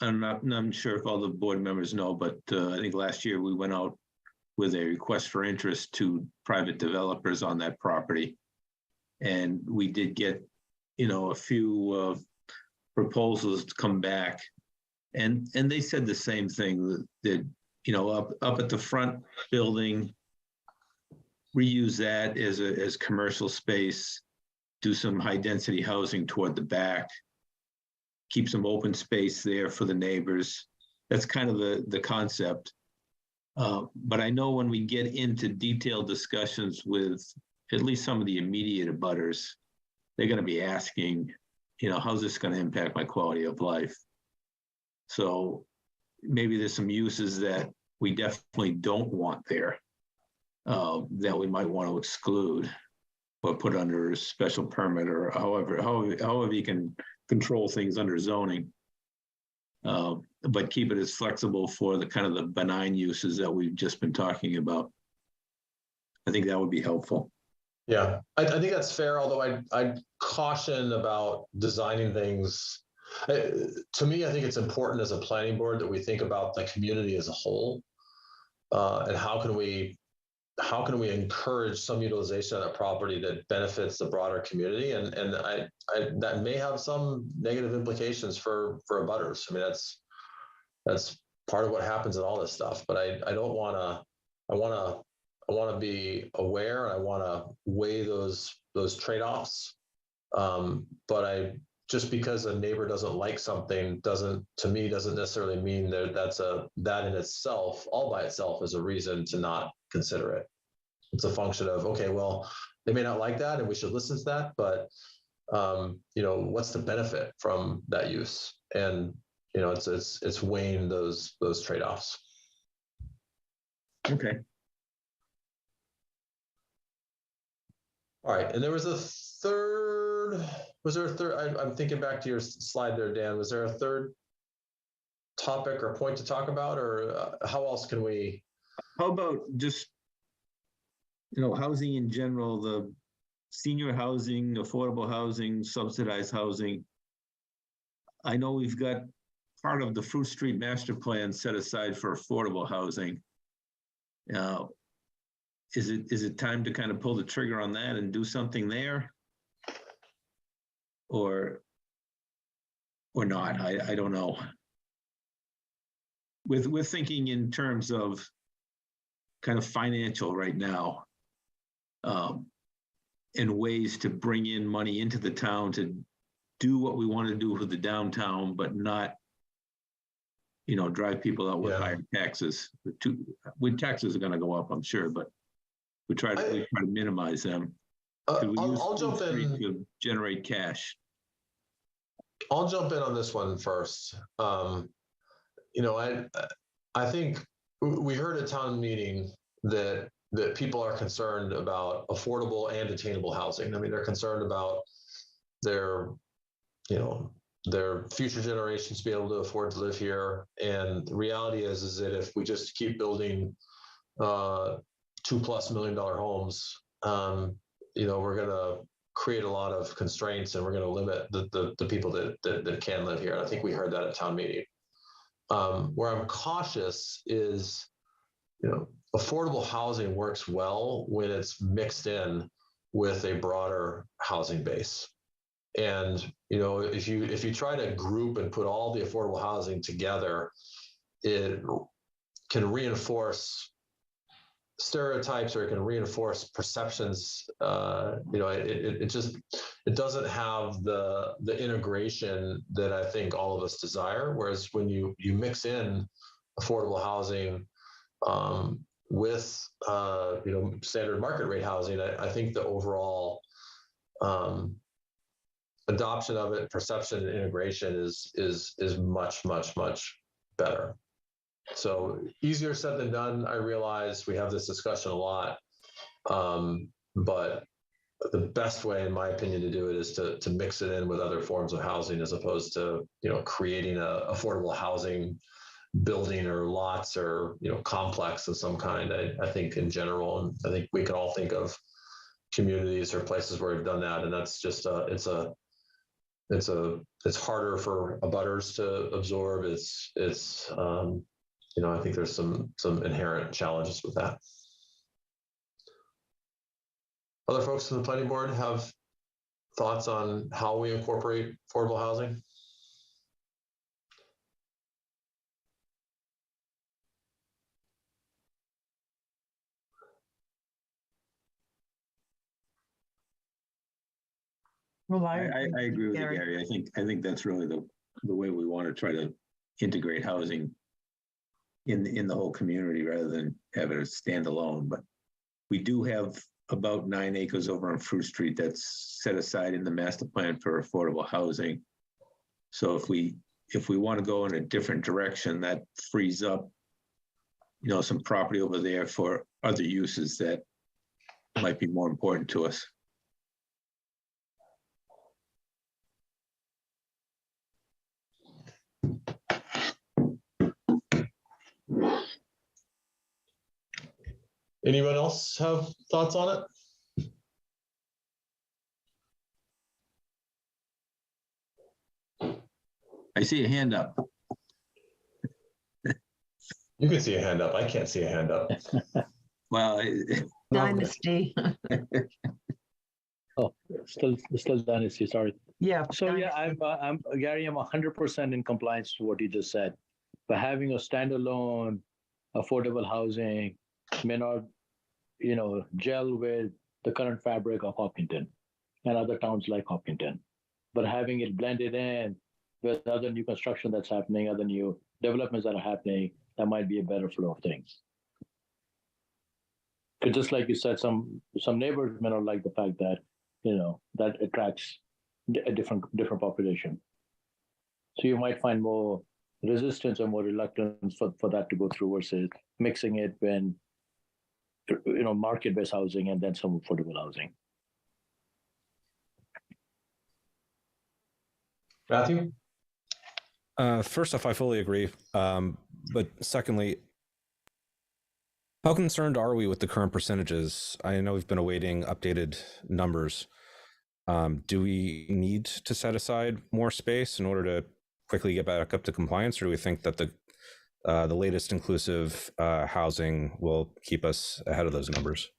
not sure if all the board members know, but I think last year we went out with a request for interest to private developers on that property, and we did get, a few proposals to come back, and they said the same thing, that up at the front building, reuse that as commercial space, do some high density housing toward the back, keep some open space there for the neighbors. That's kind of the concept. But I know when we get into detailed discussions with at least some of the immediate abutters, they're going to be asking, how's this going to impact my quality of life? So maybe there's some uses that we definitely don't want there, that we might want to exclude or put under a special permit, or however you can control things under zoning, but keep it as flexible for the kind of the benign uses that we've just been talking about. I think that would be helpful. Yeah, I think that's fair, although I'd caution about designing things. To me, I think it's important as a planning board that we think about the community as a whole, and how can we encourage some utilization of that property that benefits the broader community, and I that may have some negative implications for abutters. I mean, that's part of what happens in all this stuff. But I don't want to. I want to be aware, and I want to weigh those trade-offs. But just because a neighbor doesn't like something doesn't necessarily mean that in itself, all by itself, is a reason to not consider it. It's a function of, okay, well, they may not like that, and we should listen to that, but what's the benefit from that use? And it's weighing those trade-offs. Okay. All right, and there was a third. Was there a third? I'm thinking back to your slide there, Dan. Was there a third topic or point to talk about, or how else can we? How about just, housing in general, the senior housing, affordable housing, subsidized housing. I know we've got part of the Fruit Street master plan set aside for affordable housing. Is it time to kind of pull the trigger on that and do something there? or not. I don't know. We're thinking in terms of kind of financial right now, and ways to bring in money into the town to do what we want to do with the downtown, but not, drive people out with higher taxes. With taxes are going to go up, I'm sure, but we try to minimize them. I'll jump in to generate cash. I'll jump in on this one first. I think we heard at town meeting that people are concerned about affordable and attainable housing. I mean, they're concerned about their future generations being able to afford to live here. And the reality is that if we just keep building $2+ million homes, we're going to create a lot of constraints, and we're going to limit the people that can live here. And I think we heard that at town meeting. Where I'm cautious is, affordable housing works well when it's mixed in with a broader housing base. And, if you try to group and put all the affordable housing together, it can reinforce stereotypes, or it can reinforce perceptions. It doesn't have the integration that I think all of us desire. Whereas when you mix in affordable housing with standard market rate housing, I think the overall adoption of it, perception, and integration is much, much, much better. So easier said than done. I realize we have this discussion a lot, but the best way, in my opinion, to do it is to mix it in with other forms of housing, as opposed to creating a affordable housing building or lots or complex of some kind. I think in general, and I think we can all think of communities or places where we've done that, and that's just it's harder for abutters to absorb. I think there's some inherent challenges with that. Other folks in the planning board have thoughts on how we incorporate affordable housing? Well, I agree with Gary. you, Gary. I think that's really the way we want to try to integrate housing in the whole community, rather than have it as standalone. But we do have about 9 acres over on Fruit Street that's set aside in the master plan for affordable housing. So if we want to go in a different direction, that frees up, some property over there for other uses that might be more important to us. Anyone else have thoughts on it? I see a hand up. You can see a hand up. I can't see a hand up. Well, Dynasty. Oh, still Dynasty, sorry. Yeah. So yeah, I'm Gary, I'm 100% in compliance to what you just said. But having a standalone affordable housing may not, gel with the current fabric of Hopkinton and other towns like Hopkinton. But having it blended in with other new construction that's happening, other new developments that are happening, that might be a better flow of things. Because just like you said, some neighbors may not like the fact that, that attracts a different population. So you might find more resistance or more reluctance for that to go through versus mixing it when, market-based housing and then some affordable housing. Matthew? First off, I fully agree. But secondly, how concerned are we with the current percentages? I know we've been awaiting updated numbers. Do we need to set aside more space in order to quickly get back up to compliance, or do we think that the latest inclusive housing will keep us ahead of those numbers?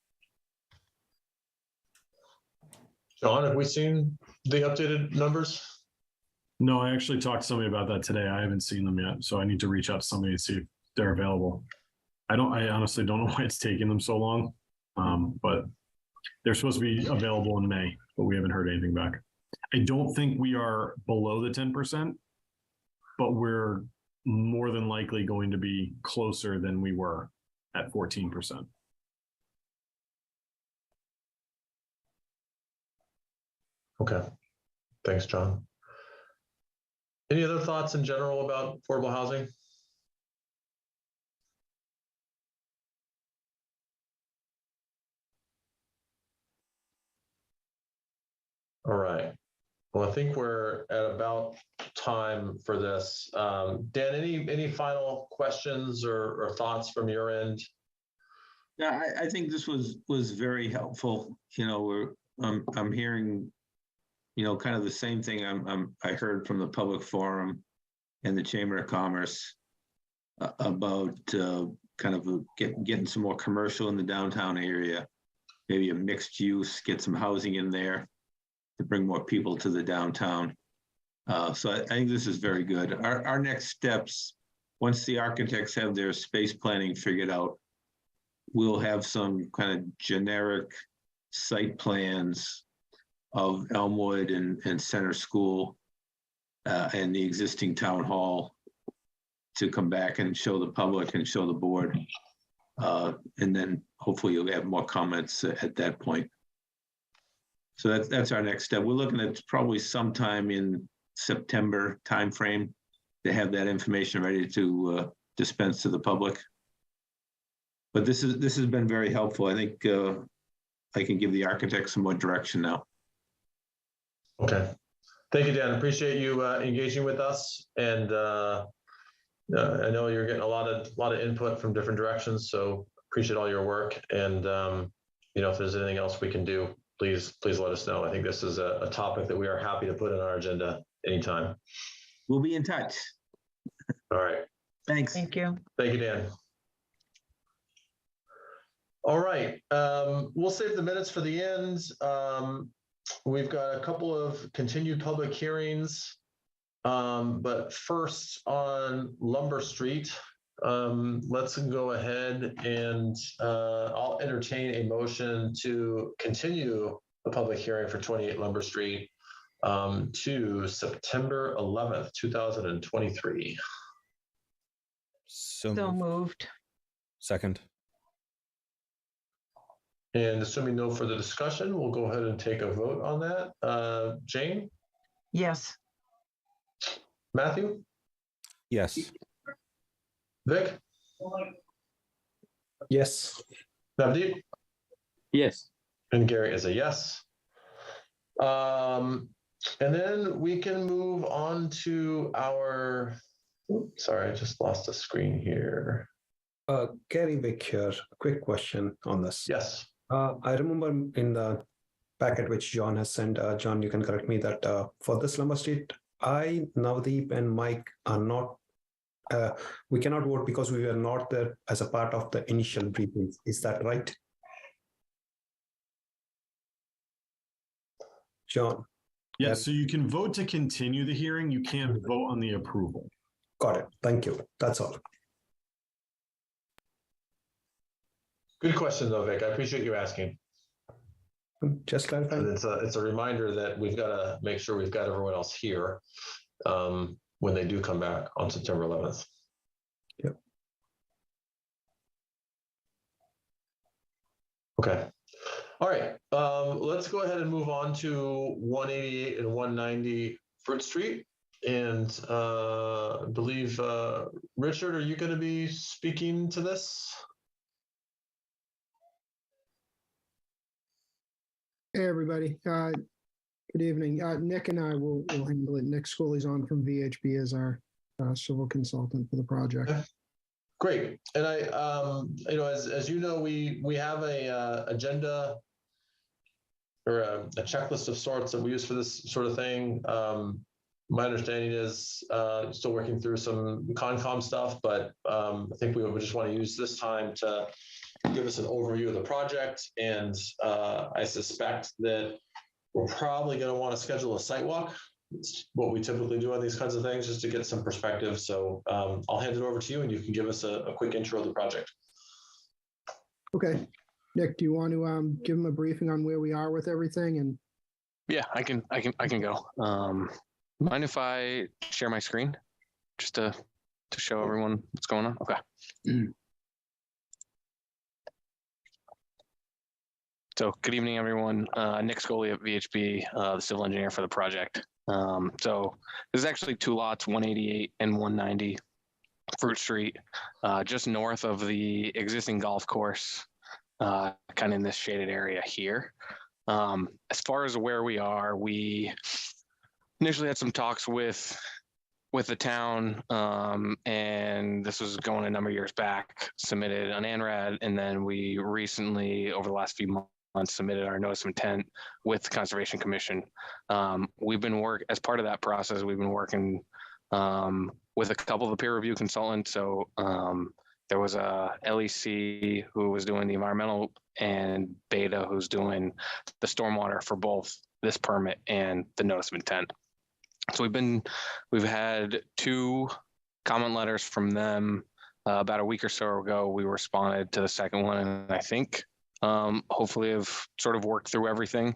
John, have we seen the updated numbers? No, I actually talked to somebody about that today. I haven't seen them yet, so I need to reach out to somebody and see if they're available. I honestly don't know why it's taking them so long, but they're supposed to be available in May, but we haven't heard anything back. I don't think we are below the 10%, but we're more than likely going to be closer than we were at 14%. Okay. Thanks, John. Any other thoughts in general about affordable housing? All right. Well, I think we're at about time for this. Dan, any final questions or thoughts from your end? Yeah, I think this was very helpful. You know, I'm hearing, you know, kind of the same thing I heard from the public forum and the Chamber of Commerce about kind of getting some more commercial in the downtown area, maybe a mixed use, get some housing in there to bring more people to the downtown. So I think this is very good. Our next steps, once the architects have their space planning figured out, we'll have some kind of generic site plans of Elmwood and Center School and the existing town hall to come back and show the public and show the board. And then hopefully you'll have more comments at that point. So that's our next step. We're looking at probably sometime in September timeframe to have that information ready to dispense to the public. But this has been very helpful. I think I can give the architect some more direction now. Okay. Thank you, Dan. Appreciate you engaging with us. And I know you're getting a lot of input from different directions, so appreciate all your work. And you know, if there's anything else we can do, please let us know. I think this is a topic that we are happy to put on our agenda anytime. We'll be in touch. All right. Thanks. Thank you. Thank you, Dan. All right. We'll save the minutes for the end. We've got a couple of continued public hearings. But first on Lumber Street, let's go ahead and I'll entertain a motion to continue the public hearing for 28 Lumber Street to September 11th, 2023. So moved. moved. Second. And assuming no further discussion, we'll go ahead and take a vote on that. Jane? Yes. Matthew? Yes. Vic? Yes. Navdeep? Yes. And Gary is a yes. And then we can move on to our, sorry, I just lost a screen here. Gary Vick here. A quick question on this. Yes. I remember in the packet which John has sent, John, you can correct me that for this Lumber Street, I, Navdeep, and Mike are not, we cannot vote because we were not there as a part of the initial briefings. Is that right? John? Yes, so you can vote to continue the hearing. You can't vote on the approval. Got it. Thank you. That's all. Good question, though, Vic. I appreciate you asking. Just clarifying. And it's a reminder that we've got to make sure we've got everyone else here when they do come back on September 11th. Yep. Okay. All right. Let's go ahead and move on to 188 and 190 Fruit Street. And I believe, Richard, are you going to be speaking to this? Hey, everybody. Good evening. Nick and I will handle it. Nick Schooley's on from VHB as our civil consultant for the project. Great. And I, you know, as you know, we have a agenda or a checklist of sorts that we use for this sort of thing. My understanding is still working through some Concom stuff, but I think we would just want to use this time to give us an overview of the project. And I suspect that we're probably going to want to schedule a site walk. It's what we typically do on these kinds of things, just to get some perspective. So I'll hand it over to you, and you can give us a quick intro of the project. Okay. Nick, do you want to give them a briefing on where we are with everything? And Yeah, I can go. Mind if I share my screen just to show everyone what's going on? Okay. So good evening, everyone. Nick Scully at VHB, the civil engineer for the project. So there's actually two lots, 188 and 190 Fruit Street, just north of the existing golf course, kind of in this shaded area here. As far as where we are, we initially had some talks with the town, and this was going a number of years back, submitted an ANRAD, and then we recently, over the last few months, submitted our notice of intent with the Conservation Commission. We've been as part of that process, we've been working with a couple of the peer review consultants. So there was a LEC who was doing the environmental, and Beta who's doing the stormwater for both this permit and the notice of intent. So we've had 2 comment letters from them. About a week or so ago, we responded to the second one, and I think hopefully have sort of worked through everything.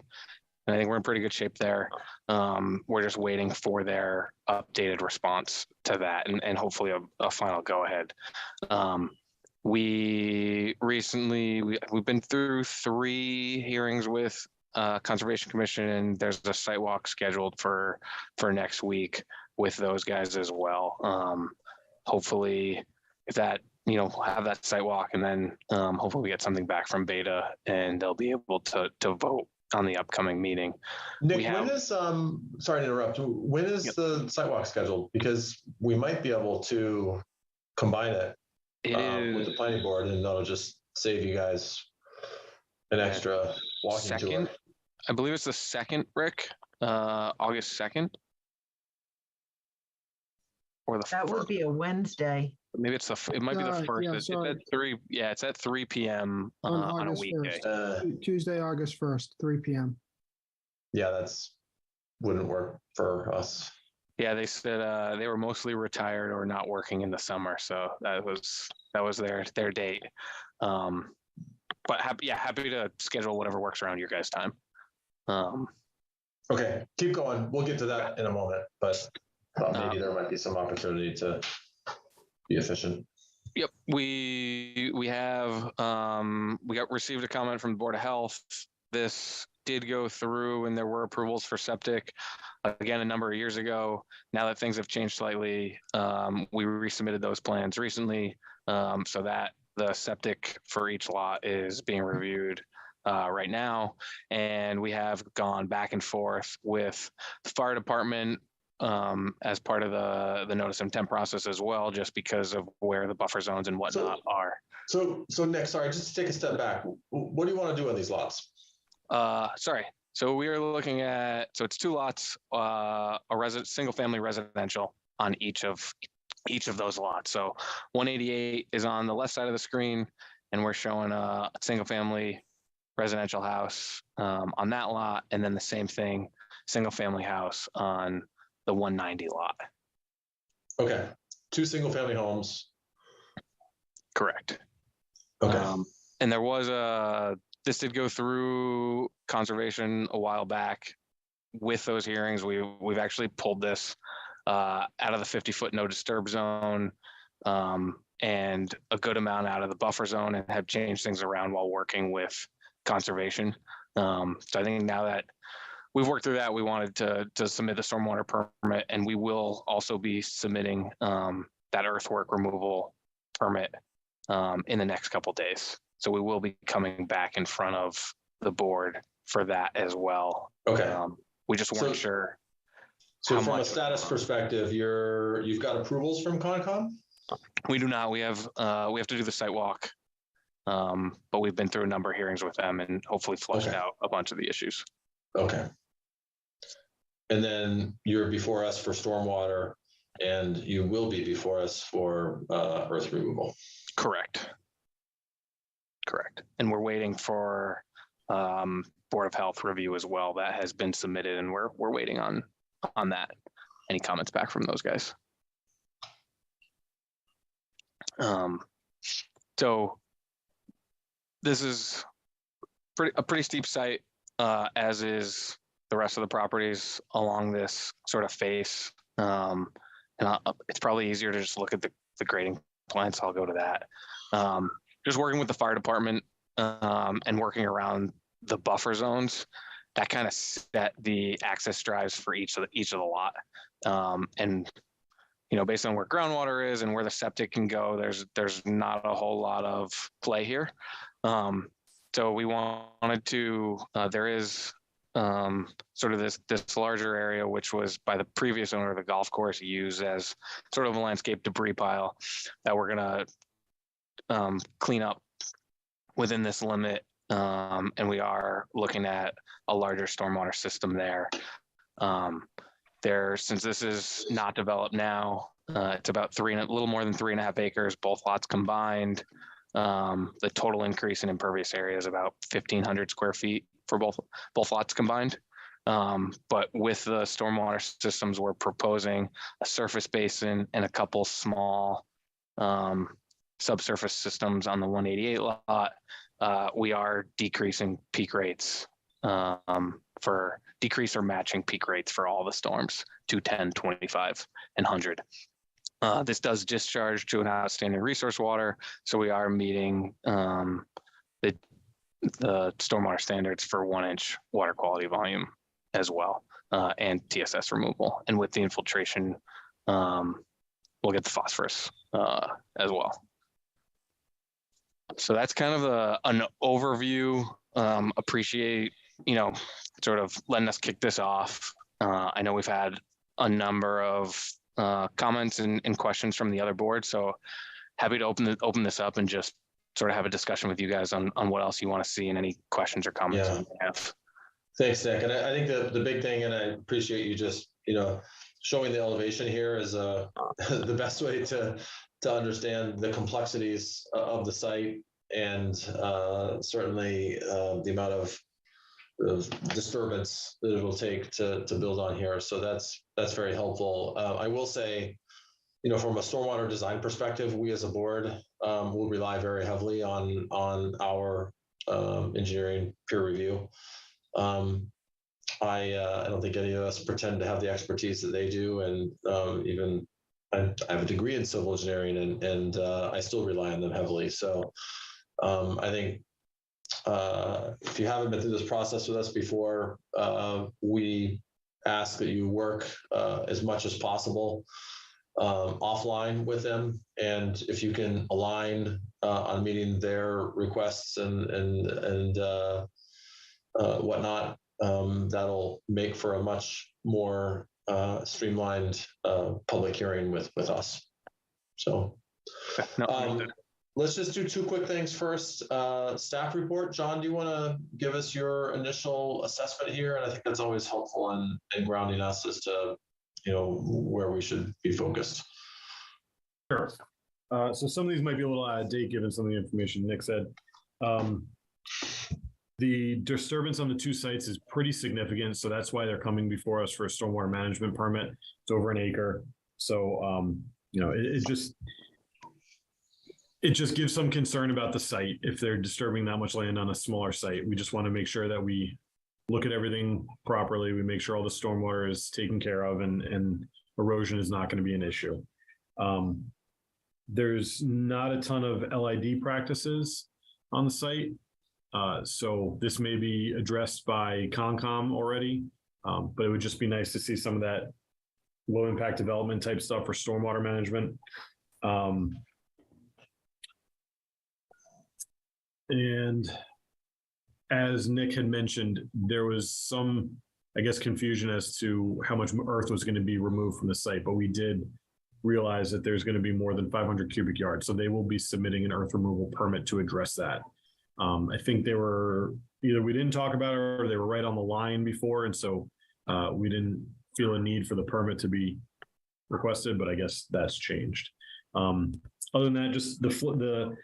And I think we're in pretty good shape there. We're just waiting for their updated response to that, and hopefully a final go ahead. We've been through 3 hearings with Conservation Commission, and there's a site walk scheduled for next week with those guys as well. Hopefully, if that, have that site walk, and then hopefully we get something back from Beta, and they'll be able to vote on the upcoming meeting. Nick, when is sorry to interrupt, when is the sidewalk scheduled? Because we might be able to combine it with the planning board, and that'll just save you guys an extra walking tour. I believe it's the 2nd, Rick, August 2nd. Or the That would be a Wednesday. Maybe it might be the 1st. Yeah, It's at 3. Yeah, it's at 3 p.m. on a August weekday. 1st. Tuesday, August 1st, 3 p.m. Yeah, wouldn't work for us. Yeah, they said they were mostly retired or not working in the summer, so that was their date. But happy to schedule whatever works around your guys' time. Okay, keep going. We'll get to that in a moment, but maybe there might be some opportunity to be efficient. Yep, we received a comment from the Board of Health. This did go through, and there were approvals for septic again a number of years ago. Now that things have changed slightly, we resubmitted those plans recently, so that the septic for each lot is being reviewed right now, and we have gone back and forth with the fire department as part of the notice of intent process as well, just because of where the buffer zones and whatnot are. So Nick, sorry, just to take a step back. What do you want to do on these lots? So we are looking at, it's 2 lots, single family residential on each of those lots. So 188 is on the left side of the screen, and we're showing a single family residential house on that lot, and then the same thing, single family house on the 190 lot. Okay, 2 single family homes. Correct. Okay. And there was this did go through conservation a while back. With those hearings, we've actually pulled this out of the 50-foot no disturb zone, and a good amount out of the buffer zone, and have changed things around while working with conservation. So I think now that we've worked through that, we wanted to submit the stormwater permit, and we will also be submitting that earthwork removal permit in the next couple days. So we will be coming back in front of the board for that as well. Okay. We just weren't sure. So from a status perspective, you've got approvals from Concom? We do not. We have to do the site walk, but we've been through a number of hearings with them and hopefully flushed out a bunch of the issues. Okay. And then you're before us for stormwater, and you will be before us for earth removal. Correct. And we're waiting for Board of Health review as well. That has been submitted, and we're waiting on that. Any comments back from those guys? So this is a pretty steep site, as is the rest of the properties along this sort of face. It's probably easier to just look at the grading plan, so I'll go to that. Just working with the fire department and working around the buffer zones, that kind of set the access drives for each of the lot. And based on where groundwater is and where the septic can go, there's not a whole lot of play here. So we wanted to, there is sort of this larger area, which was by the previous owner of the golf course, used as sort of a landscape debris pile that we're gonna clean up within this limit. And we are looking at a larger stormwater system there. Since this is not developed now, it's about a little more than 3.5 acres, both lots combined. The total increase in impervious area is about 1,500 square feet for both lots combined. But with the stormwater systems, we're proposing a surface basin and a couple small subsurface systems on the 188 lot. We are decreasing peak rates for decrease or matching peak rates for all the storms, 210, 25, and 100. This does discharge to an outstanding resource water, so we are meeting the stormwater standards for 1-inch water quality volume as well, and TSS removal. And with the infiltration, we'll get the phosphorus as well. So that's kind of an overview. Appreciate, sort of letting us kick this off. I know we've had a number of comments and questions from the other boards, so happy to open this up and just sort of have a discussion with you guys on what else you want to see and any questions or comments you may have. Thanks, Nick. And I think the big thing, and I appreciate you just, showing the elevation here is the best way to understand the complexities of the site, and certainly the amount of disturbance that it will take to build on here. So that's very helpful. I will say, from a stormwater design perspective, we as a board will rely very heavily on our engineering peer review. I don't think any of us pretend to have the expertise that they do, and even I have a degree in civil engineering, and I still rely on them heavily. So I think if you haven't been through this process with us before, we ask that you work as much as possible offline with them, and if you can align on meeting their requests and whatnot, that'll make for a much more streamlined public hearing with us. So let's just do two quick things first. Staff report. John, do you want to give us your initial assessment here? And I think that's always helpful in grounding us as to where we should be focused. Sure. So some of these might be a little out of date given some of the information Nick said. The disturbance on the two sites is pretty significant, so that's why they're coming before us for a stormwater management permit. It's over an acre, so it just gives some concern about the site if they're disturbing that much land on a smaller site. We just want to make sure that we look at everything properly. We make sure all the stormwater is taken care of, and erosion is not going to be an issue. There's not a ton of LID practices on the site. So this may be addressed by Concom already, but it would just be nice to see some of that low impact development type stuff for stormwater management. And as Nick had mentioned, there was some, confusion as to how much earth was going to be removed from the site, but we did realize that there's going to be more than 500 cubic yards. So they will be submitting an earth removal permit to address that. I think they were either we didn't talk about it or they were right on the line before. And so we didn't feel a need for the permit to be requested, but I guess that's changed. Other than that, just the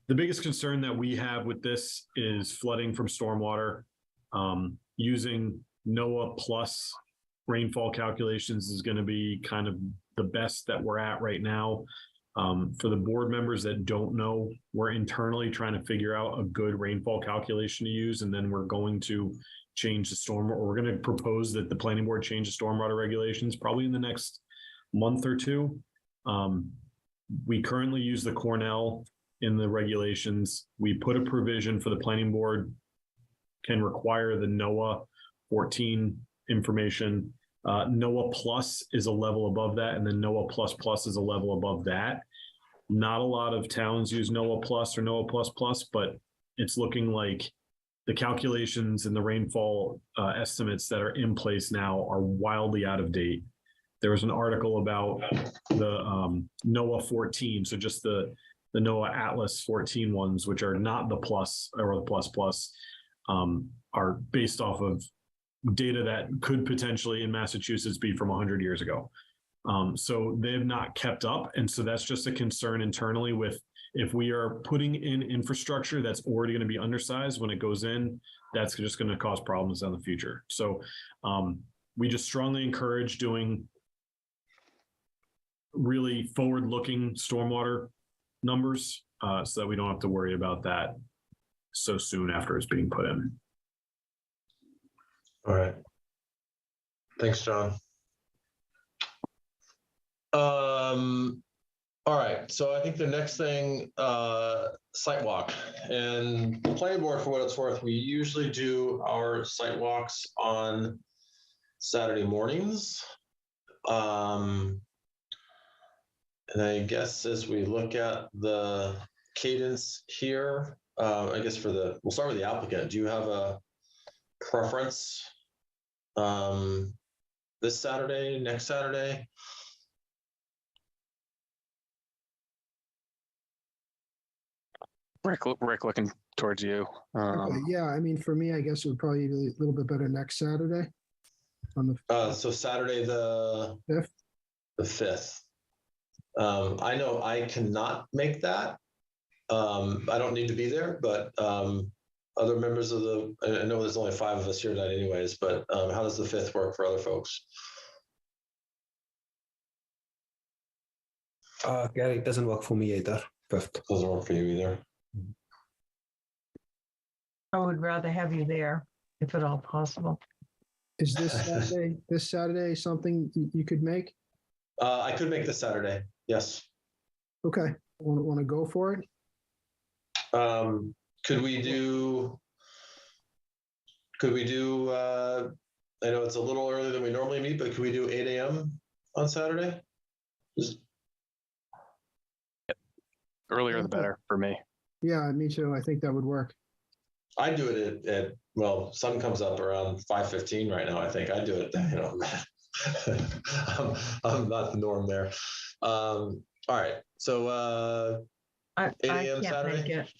The biggest concern that we have with this is flooding from stormwater. Using NOAA plus rainfall calculations is going to be kind of the best that we're at right now. For the board members that don't know, we're internally trying to figure out a good rainfall calculation to use, and then we're going to change the storm, or we're going to propose that the planning board change the stormwater regulations probably in the next month or two. We currently use the Cornell in the regulations. We put a provision for the planning board can require the NOAA 14 information. NOAA plus is a level above that, and then NOAA plus plus is a level above that. Not a lot of towns use NOAA plus or NOAA plus plus, but it's looking like the calculations and the rainfall estimates that are in place now are wildly out of date. There was an article about the NOAA 14, so just the NOAA Atlas 14 ones, which are not the plus or the plus plus, are based off of data that could potentially in Massachusetts be from 100 years ago. So they have not kept up. And so that's just a concern internally with if we are putting in infrastructure that's already going to be undersized when it goes in, that's just going to cause problems in the future. So we just strongly encourage doing really forward-looking stormwater numbers so that we don't have to worry about that so soon after it's being put in. All right. Thanks, John. All right, so I think the next thing, site walk. And the planning board, for what it's worth, we usually do our site walks on Saturday mornings. And I guess as we look at the cadence here, I guess we'll start with the applicant. Do you have a preference this Saturday, next Saturday? Rick, looking towards you. Okay, yeah, I mean, for me, I guess it would probably be a little bit better next Saturday. On the So Saturday the 5th. The 5th. I know I cannot make that. I don't need to be there, but other members of I know there's only 5 of us here tonight anyways, but how does the 5th work for other folks? Gary, it doesn't work for me either. 5th. Doesn't work for you either. I would rather have you there if at all possible. Is this Saturday something you could make? I could make this Saturday. Yes. Okay. Want to go for it? Could we do, I know it's a little earlier than we normally meet, but could we do 8 a.m. on Saturday? Earlier the better for me. Yeah, me too. I think that would work. I do it at well, sun comes up around 5:15 right now. I think I do it, I'm not the norm there. All right. So 8 a.m. Saturday? Make it.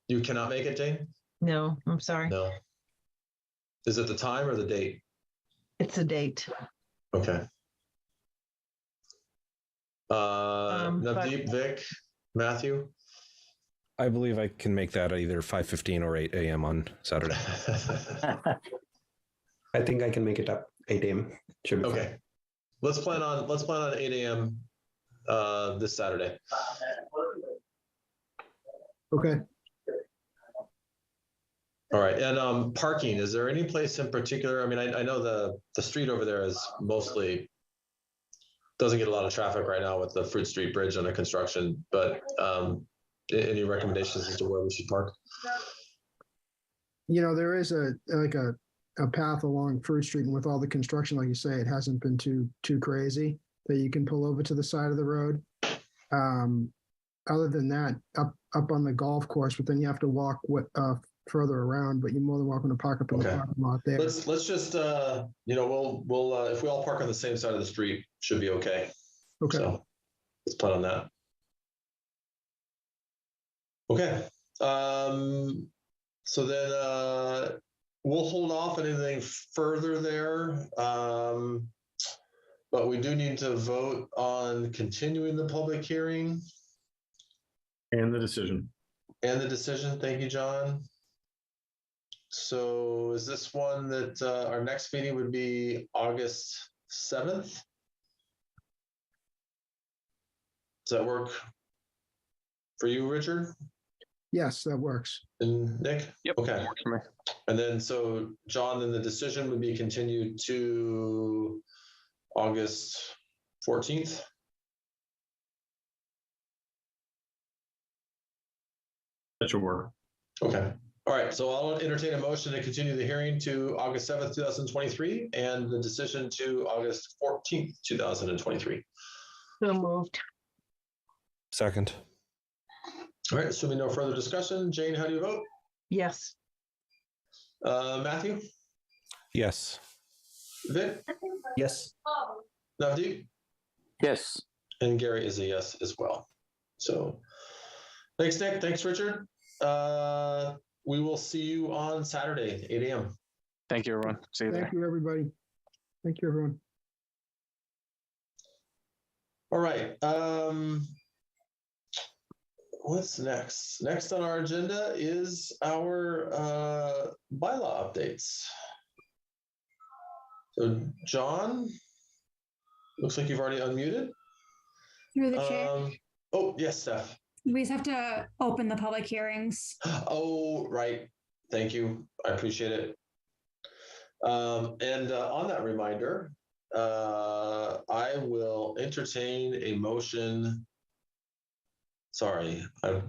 You cannot make it, Jane? No, I'm sorry. No. Is it the time or the date? It's a date. Okay. Navdeep, Vic, Matthew? I believe I can make that at either 5:15 or 8 a.m. on Saturday. I think I can make it up 8 a.m. Should be Okay. Let's plan on 8 a.m. This Saturday. Okay. All right. And parking, is there any place in particular? I mean, I know the street over there is mostly doesn't get a lot of traffic right now with the Fruit Street Bridge under construction, but any recommendations as to where we should park? You know, there is a path along Fruit Street, and with all the construction, like you say, it hasn't been too crazy that you can pull over to the side of the road. Other than that, up on the golf course, but then you have to walk further around. But you're more than welcome to park up in the parking lot there. Let's just we'll if we all park on the same side of the street, should be okay. Okay. So let's plan on that. Okay. So then we'll hold off on anything further there. But we do need to vote on continuing the public hearing. And the decision. And the decision, thank you, John. So is this one that our next meeting would be August 7th? Does that work for you, Richard Yes, that works. and Nick? Yep. Okay. Works for me. And then, so John, then the decision would be continued to August 14th? That should work. Okay. All right. So I'll entertain a motion to continue the hearing to August 7th, 2023, and the decision to August 14th, 2023. So moved. Second. All right. Assuming no further discussion, Jane, how do you vote? Yes. Matthew? Yes. Vic? Yes. Navdeep? Yes. And Gary is a yes as well. So thanks, Nick. Thanks, Richard. We will see you on Saturday, 8 a.m. Thank you, everyone. See you there. Thank you, everybody. Thank you, everyone. All right. What's next? Next on our agenda is our bylaw updates. So, John, looks like you've already unmuted. Through the chair. Oh, yes, Steph. We just have to open the public hearings. Oh, right. Thank you. I appreciate it. And on that reminder, I will entertain a motion. Sorry, I've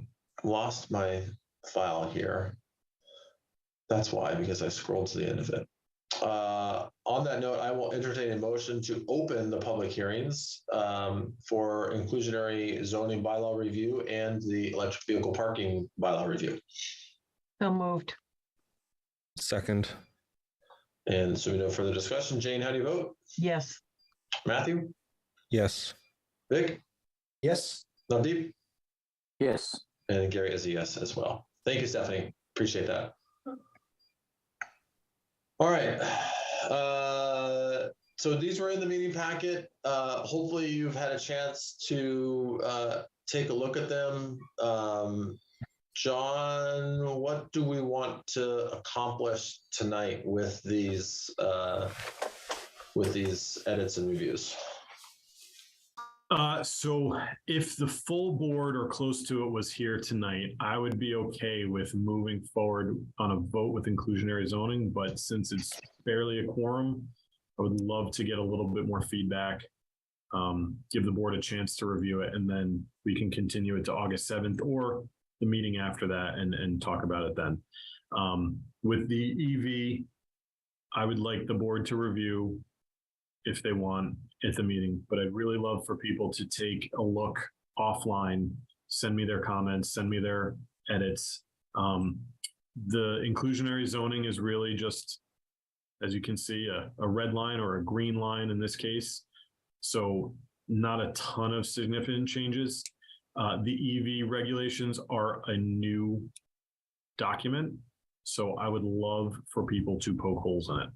lost my file here. That's why, because I scrolled to the end of it. On that note, I will entertain a motion to open the public hearings for inclusionary zoning bylaw review and the electric vehicle parking bylaw review. So moved. Second. And so we no further discussion. Jane, how do you vote? Yes. Matthew? Yes. Vic? Yes. Navdeep? Yes. And Gary is a yes as well. Thank you, Stephanie. Appreciate that. All right. So these were in the meeting packet. Hopefully you've had a chance to take a look at them. John, what do we want to accomplish tonight with these edits and reviews? So if the full board or close to it was here tonight, I would be okay with moving forward on a vote with inclusionary zoning. But since it's barely a quorum, I would love to get a little bit more feedback, give the board a chance to review it, and then we can continue it to August 7th or the meeting after that and talk about it then. With the EV, I would like the board to review if they want at the meeting, but I'd really love for people to take a look offline, send me their comments, send me their edits. The inclusionary zoning is really just, as you can see, a red line or a green line in this case. So not a ton of significant changes. The EV regulations are a new document, so I would love for people to poke holes in it.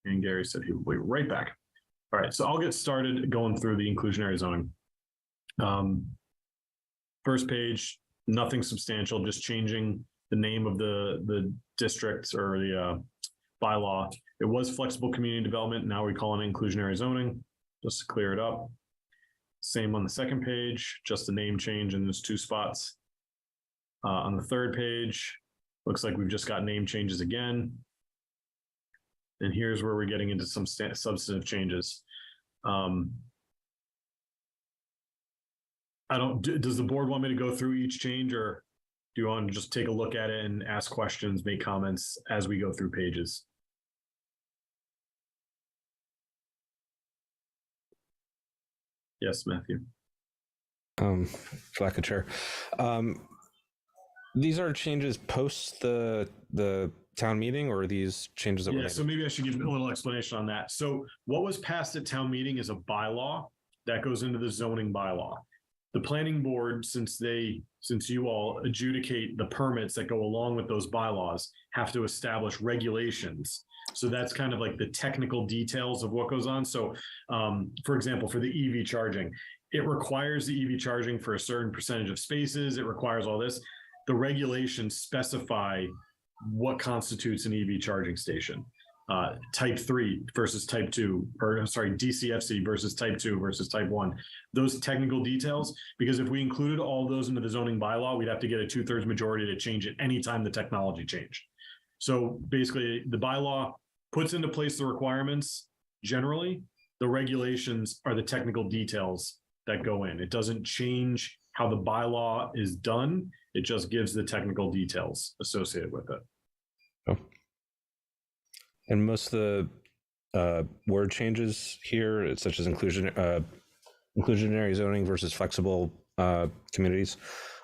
And Gary said he will be right back. All right, so I'll get started going through the inclusionary zoning. First page, nothing substantial, just changing the name of the district or the bylaw. It was flexible community development. Now we call it inclusionary zoning, just to clear it up. Same on the second page, just a name change in those two spots. On the third page, looks like we've just got name changes again. And here's where we're getting into some substantive changes. Does the board want me to go through each change, or do you want to just take a look at it and ask questions, make comments as we go through pages? Yes, Matthew. Lack of chair. These are changes post the town meeting, or are these changes that were made? So maybe I should give a little explanation on that. So what was passed at town meeting is a bylaw that goes into the zoning bylaw. The planning board, since you all adjudicate the permits that go along with those bylaws, have to establish regulations So that's kind of like the technical details of what goes on. So, for example, for the EV charging, it requires the EV charging for a certain percentage of spaces. It requires all this. The regulations specify what constitutes an EV charging station. Type 3 versus type 2, or sorry, DCFC versus type 2 versus type 1. Those technical details, because if we included all those into the zoning bylaw, we'd have to get a 2/3 majority to change it anytime the technology changed. So basically, the bylaw puts into place the requirements generally. The regulations are the technical details that go in. It doesn't change how the bylaw is done. It just gives the technical details associated with it. Oh. And most of the word changes here, such as inclusionary zoning versus flexible communities,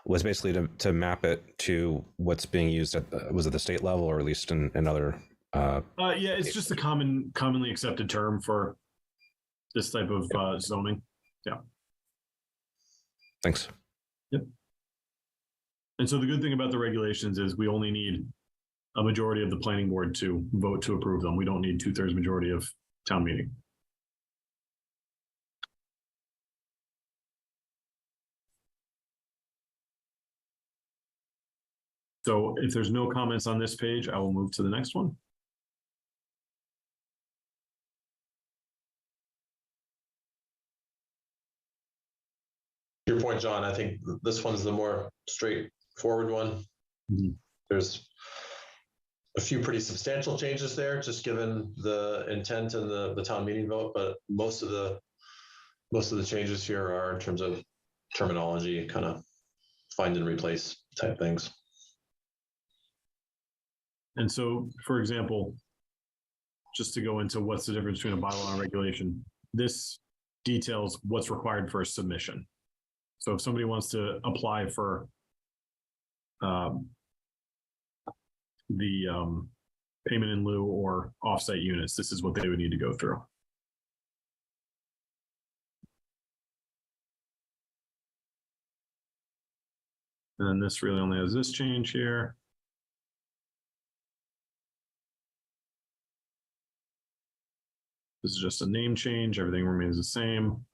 was basically to map it to what's being used at was it the state level or at least in other. Yeah, it's just a commonly accepted term for this type of zoning. Yeah. Thanks. Yep. And so the good thing about the regulations is we only need a majority of the planning board to vote to approve them. We don't need 2/3 majority of town meeting. So if there's no comments on this page, I will move to the next one. Your point, John, I think this one's the more straightforward one. Mm-hmm. There's a few pretty substantial changes there, just given the intent and the town meeting vote, but most of the changes here are in terms of terminology, kind of find and replace type things. And so, for example, just to go into what's the difference between a bylaw and regulation, this details what's required for a submission. So if somebody wants to apply for the payment in lieu or offsite units, this is what they would need to go through. And then this really only has this change here. This is just a name change. Everything remains the same.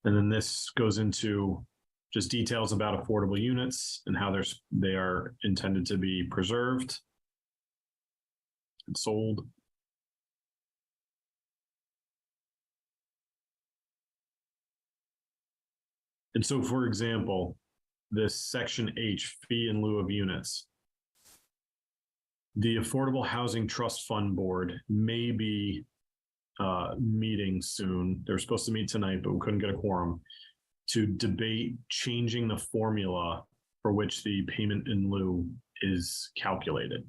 And then this goes into just details about affordable units and how they are intended to be preserved and sold. And so, for example, this section H, fee in lieu of units, the Affordable Housing Trust Fund Board may be meeting soon. They were supposed to meet tonight, but we couldn't get a quorum to debate changing the formula for which the payment in lieu is calculated.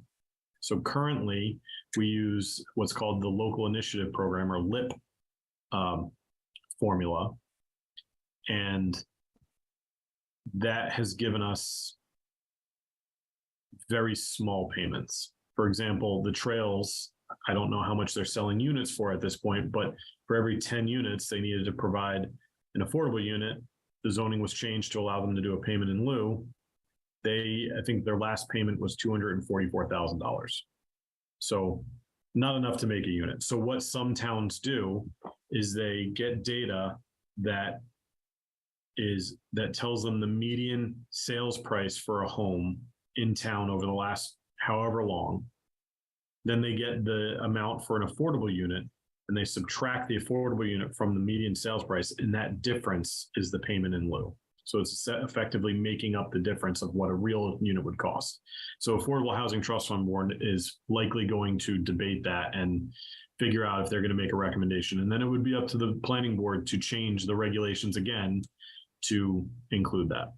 So currently we use what's called the Local Initiative Program, or LIP formula. And that has given us very small payments. For example, the trails, I don't know how much they're selling units for at this point, but for every 10 units, they needed to provide an affordable unit. The zoning was changed to allow them to do a payment in lieu. I think their last payment was $244,000. So not enough to make a unit. So what some towns do is they get data that tells them the median sales price for a home in town over the last however long. Then they get the amount for an affordable unit and they subtract the affordable unit from the median sales price, and that difference is the payment in lieu. So it's effectively making up the difference of what a real unit would cost. So Affordable Housing Trust Fund Board is likely going to debate that and figure out if they're going to make a recommendation. And then it would be up to the planning board to change the regulations again to include that.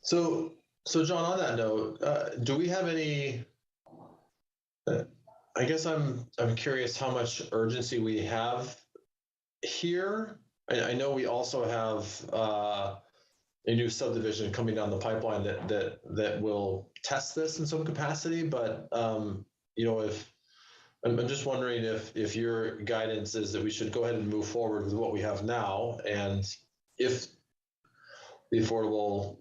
So John, on that note, do we have any? I guess I'm curious how much urgency we have here. I know we also have a new subdivision coming down the pipeline that will test this in some capacity. But if I'm just wondering if your guidance is that we should go ahead and move forward with what we have now, and if the Affordable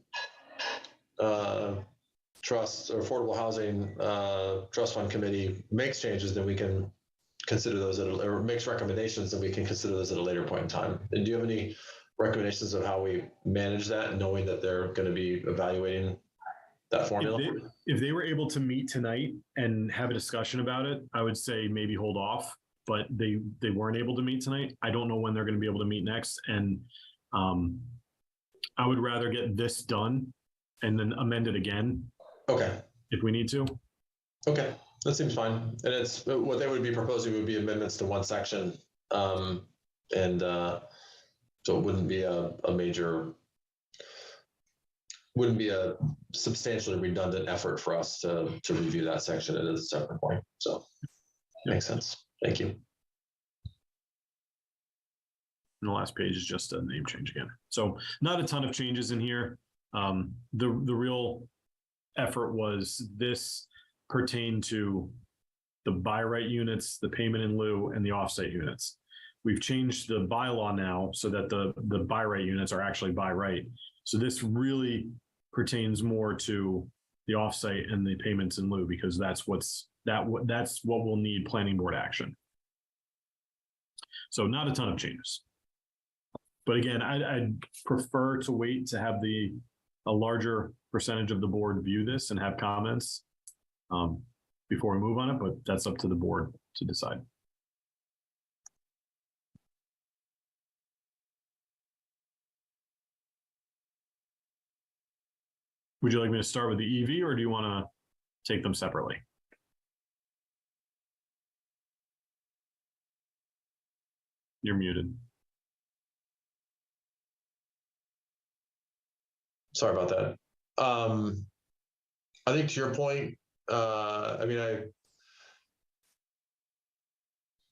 trust or affordable housing trust fund committee makes changes, then we can consider those or makes recommendations, then we can consider those at a later point in time. And do you have any recommendations of how we manage that, knowing that they're going to be evaluating that formula? If they were able to meet tonight and have a discussion about it, I would say maybe hold off, but they weren't able to meet tonight. I don't know when they're going to be able to meet next. And I would rather get this done and then amend it again. Okay. If we need to. Okay. That seems fine. And it's what they would be proposing would be amendments to one section. So it wouldn't be wouldn't be a substantially redundant effort for us to review that section at a separate point. So makes sense. Thank you. And the last page is just a name change again. So not a ton of changes in here. The real effort was this pertained to the by right units, the payment in lieu, and the offsite units. We've changed the bylaw now so that the by right units are actually by right. So this really pertains more to the offsite and the payments in lieu, because that's what we'll need planning board action. So not a ton of changes. But again, I'd prefer to wait to have a larger percentage of the board view this and have comments before we move on it, but that's up to the board to decide. Would you like me to start with the EV, or do you want to take them separately? You're muted. Sorry about that. I think to your point,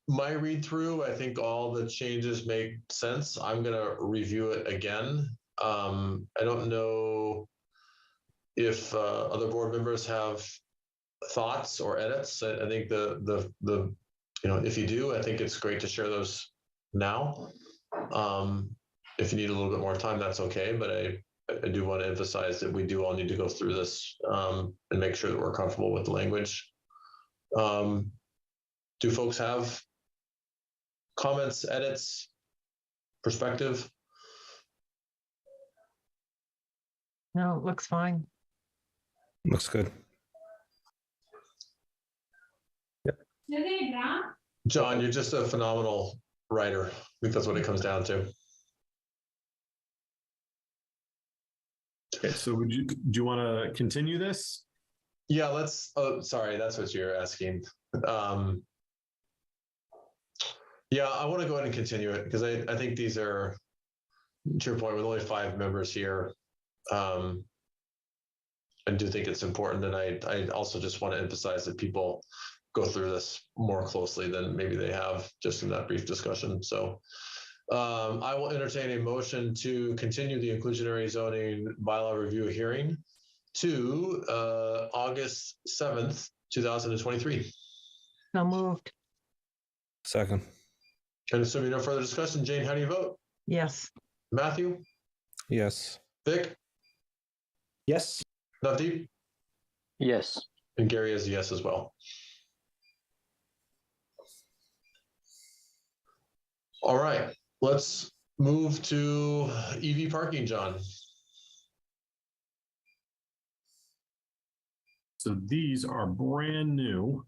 my read through, I think all the changes make sense. I'm going to review it again. I don't know if other board members have thoughts or edits. I think if you do, I think it's great to share those now. If you need a little bit more time, that's okay. But I do want to emphasize that we do all need to go through this and make sure that we're comfortable with the language. Do folks have comments, edits, perspective? No, it looks fine. Looks good. John, you're just a phenomenal writer. I think that's what it comes down to. Okay, so do you want to continue this? Yeah, let's. Oh, sorry, that's what you're asking. Yeah, I want to go ahead and continue it because I think these are, to your point, with only 5 members here. I do think it's important, and I also just want to emphasize that people go through this more closely than maybe they have just in that brief discussion. So I will entertain a motion to continue the inclusionary zoning bylaw review hearing to August 7th, 2023. So moved. Second. And assuming no further discussion, Jane, how do you vote? Yes. Matthew? Yes. Vic? Yes. Navdeep? Yes. And Gary is a yes as well. All right, let's move to EV parking, John. So these are brand new.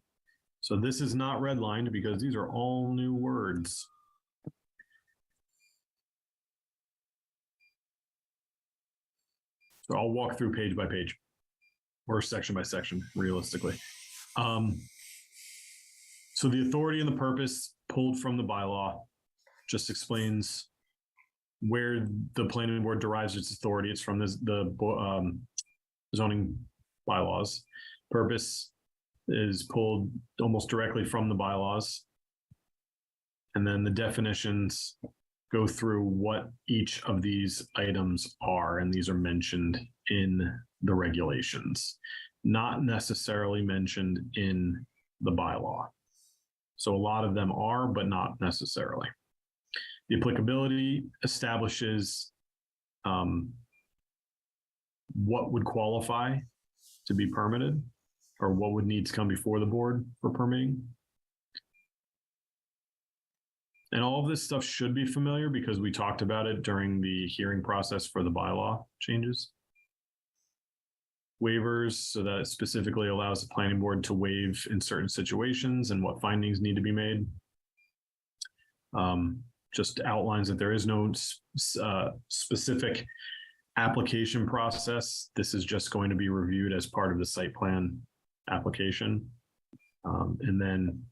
So this is not redlined because these are all new words. So I'll walk through page by page or section by section, realistically. So the authority and the purpose pulled from the bylaw just explains where the planning board derives its authority. It's from the zoning bylaws. Purpose is pulled almost directly from the bylaws. And then the definitions go through what each of these items are, and these are mentioned in the regulations, not necessarily mentioned in the bylaw. So a lot of them are, but not necessarily. The applicability establishes what would qualify to be permitted, or what would need to come before the board for permitting. And all of this stuff should be familiar because we talked about it during the hearing process for the bylaw changes. Waivers, so that it specifically allows the planning board to waive in certain situations and what findings need to be made. Just outlines that there is no specific application process. This is just going to be reviewed as part of the site plan application. And then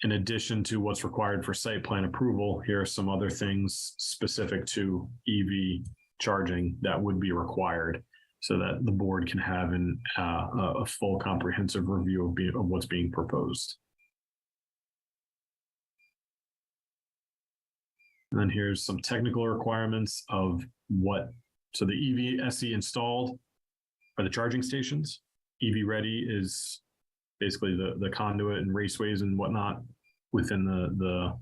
in addition to what's required for site plan approval, here are some other things specific to EV charging that would be required so that the board can have a full comprehensive review of what's being proposed. And then here's some technical requirements of what, so the EVSE installed are the charging stations. EV Ready is basically the conduit and raceways and whatnot within the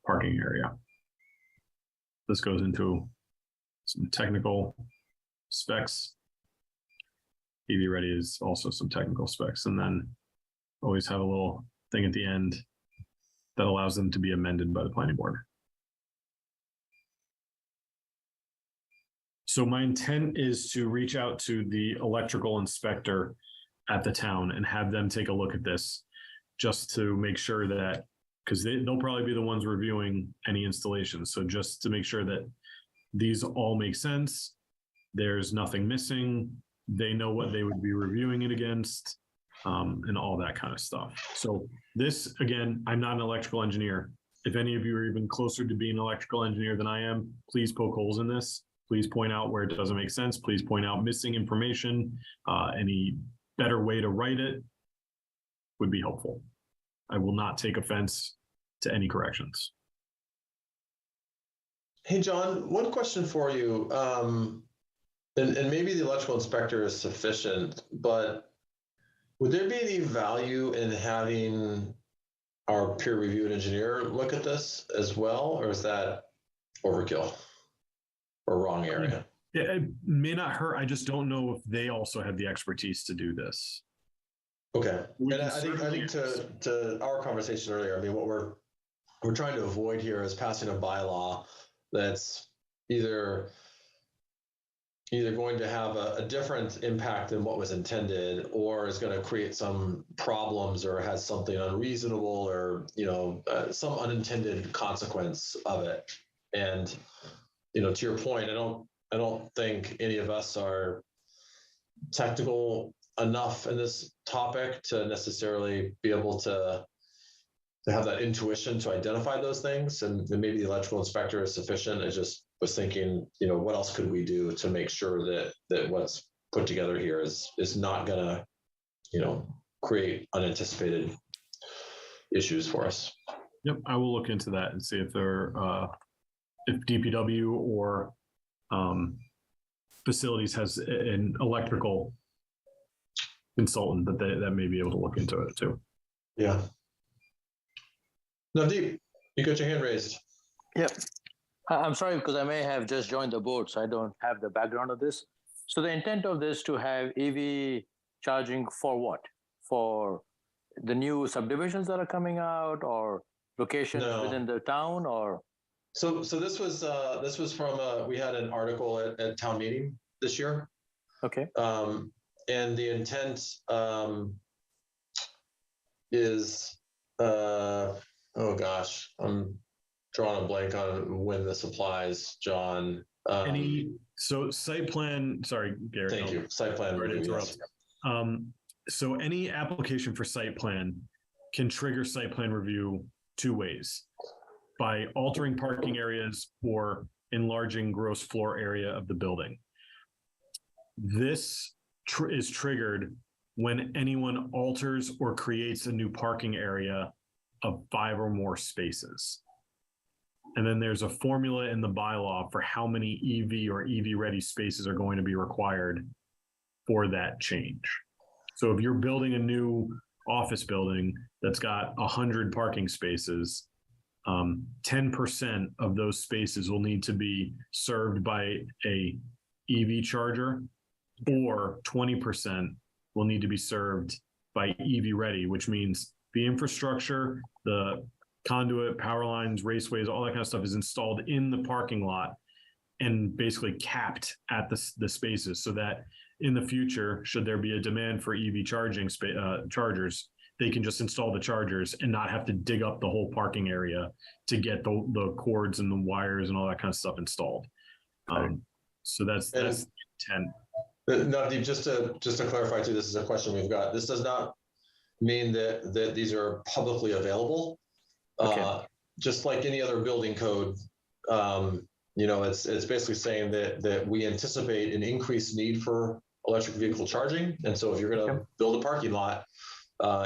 parking area. This goes into some technical specs. EV Ready is also some technical specs, and then always have a little thing at the end that allows them to be amended by the planning board. So my intent is to reach out to the electrical inspector at the town and have them take a look at this just to make sure that, because they'll probably be the ones reviewing any installations. So just to make sure that these all make sense, there's nothing missing, they know what they would be reviewing it against, and all that kind of stuff. So this, again, I'm not an electrical engineer. If any of you are even closer to being an electrical engineer than I am, please poke holes in this. Please point out where it doesn't make sense. Please point out missing information. Any better way to write it would be helpful. I will not take offense to any corrections. Hey, John, one question for you. And maybe the electrical inspector is sufficient, but would there be any value in having our peer-reviewed engineer look at this as well, or is that overkill or wrong area? Yeah, it may not hurt. I just don't know if they also have the expertise to do this. Okay, We and can I think certainly- to our conversation earlier, I mean, what we're trying to avoid here is passing a bylaw that's either going to have a different impact than what was intended, or is going to create some problems, or has something unreasonable, or some unintended consequence of it. And to your point, I don't think any of us are technical enough in this topic to necessarily be able to have that intuition to identify those things. And maybe the electrical inspector is sufficient. I just was thinking, what else could we do to make sure that what's put together here is not gonna, create unanticipated issues for us. Yep, I will look into that and see if if DPW or facilities has an electrical consultant that may be able to look into it too. Yeah. Navdeep, you got your hand raised. Yep. I'm sorry, because I may have just joined the board, so I don't have the background of this. So the intent of this to have EV charging for what? For the new subdivisions that are coming out, or locations within the town, or? So this was from we had an article at town meeting this year. Okay. And the intent is oh gosh, I'm drawing a blank on when this applies, John. So site plan, sorry, Gary. Thank you. Site plan review, yes. So any application for site plan can trigger site plan review two ways: by altering parking areas or enlarging gross floor area of the building. This is triggered when anyone alters or creates a new parking area of 5 or more spaces. And then there's a formula in the bylaw for how many EV or EV ready spaces are going to be required for that change. So if you're building a new office building that's got 100 parking spaces, 10% of those spaces will need to be served by a EV charger, or 20% will need to be served by EV ready, which means the infrastructure, the conduit, power lines, raceways, all that kind of stuff is installed in the parking lot and basically capped at the spaces, so that in the future, should there be a demand for EV charging chargers, they can just install the chargers and not have to dig up the whole parking area to get the cords and the wires and all that kind of stuff installed. So that's the intent. Navdeep, just to clarify too, this is a question we've got. This does not mean that these are publicly available. Just like any other building code, it's basically saying that we anticipate an increased need for electric vehicle charging, and so if you're going to build a parking lot,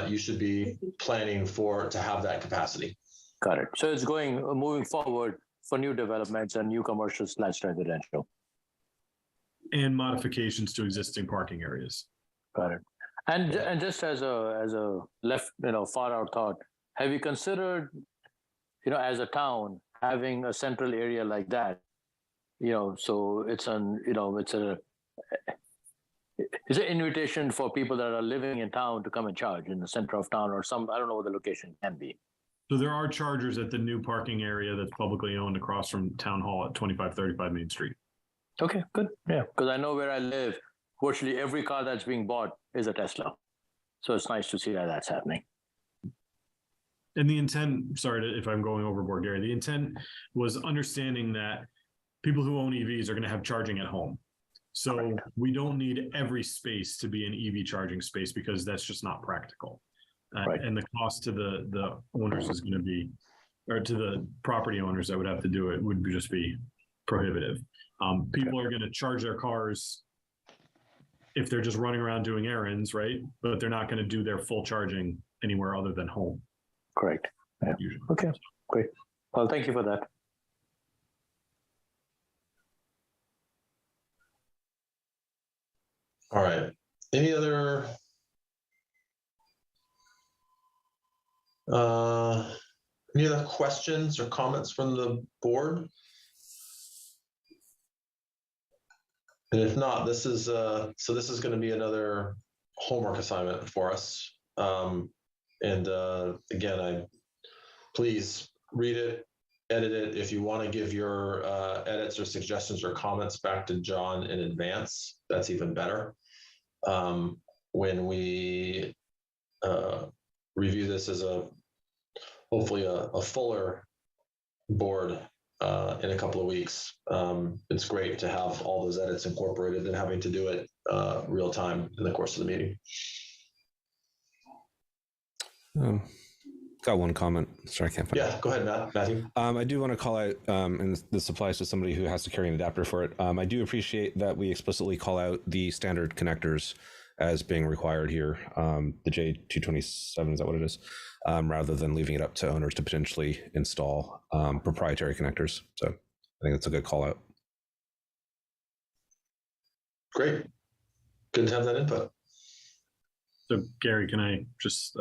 you should be planning to have that capacity. Got it. So it's moving forward for new developments and new commercial/residential. And modifications to existing parking areas. Got it. And just as a left, far out thought, have you considered, as a town, having a central area like that? So it's an invitation for people that are living in town to come and charge in the center of town or I don't know what the location can be. So there are chargers at the new parking area that's publicly owned across from Town Hall at 2535 Main Street. Okay, good. Yeah, because I know where I live, virtually every car that's being bought is a Tesla. So it's nice to see that that's happening. And the intent, sorry if I'm going overboard, Gary, the intent was understanding that people who own EVs are going to have charging at home. So we don't need every space to be an EV charging space because that's just not practical. And the cost to the owners is going to be, or to the property owners that would have to do it would just be prohibitive. People are going to charge their cars if they're just running around doing errands, right? But they're not going to do their full charging anywhere other than home. Correct. Yeah. Usually. Okay, great. Well, thank you for that. All right. Any other questions or comments from the board? And if not, this is going to be another homework assignment for us. Again, please read it, edit it. If you want to give your edits or suggestions or comments back to John in advance, that's even better. When we review this as hopefully a fuller board in a couple of weeks, it's great to have all those edits incorporated and having to do it real time in the course of the meeting. Got one comment. Sorry, I can't find it. Yeah, go ahead, Matthew. I do want to call out, and this applies to somebody who has to carry an adapter for it. I do appreciate that we explicitly call out the standard connectors as being required here, the J227, is that what it is? Rather than leaving it up to owners to potentially install proprietary connectors. So I think that's a good call out. Great. Good to have that input. So Gary, can I just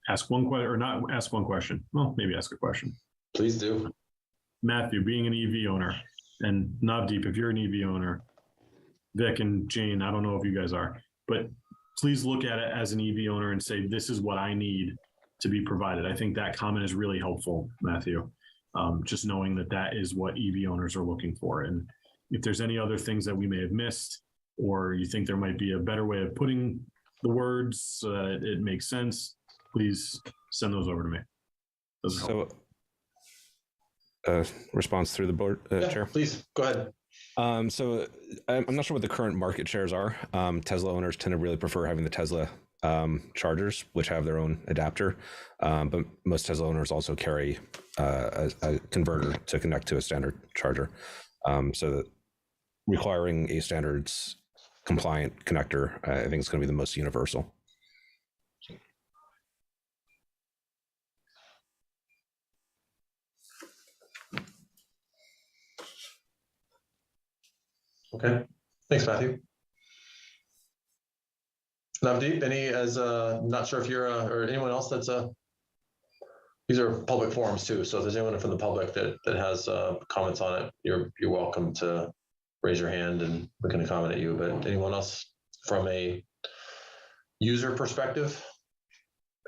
ask one question, or not ask one question? Well, maybe ask a question. Please do. Matthew, being an EV owner, and Navdeep, if you're an EV owner, Vic and Jane, I don't know if you guys are, but please look at it as an EV owner and say, this is what I need to be provided. I think that comment is really helpful, Matthew. Just knowing that is what EV owners are looking for. And if there's any other things that we may have missed, or you think there might be a better way of putting the words so that it makes sense, please send those over to me. Those are helpful. Response through the board, Chair? Please, go ahead. So I'm not sure what the current market shares are. Tesla owners tend to really prefer having the Tesla chargers, which have their own adapter. But most Tesla owners also carry a converter to connect to a standard charger. So that requiring a standards compliant connector, I think is going to be the most universal. Okay, thanks, Matthew. Navdeep, not sure if you're or anyone else that's these are public forums too. So if there's anyone from the public that has comments on it, you're welcome to raise your hand and we can accommodate you. But anyone else from a user perspective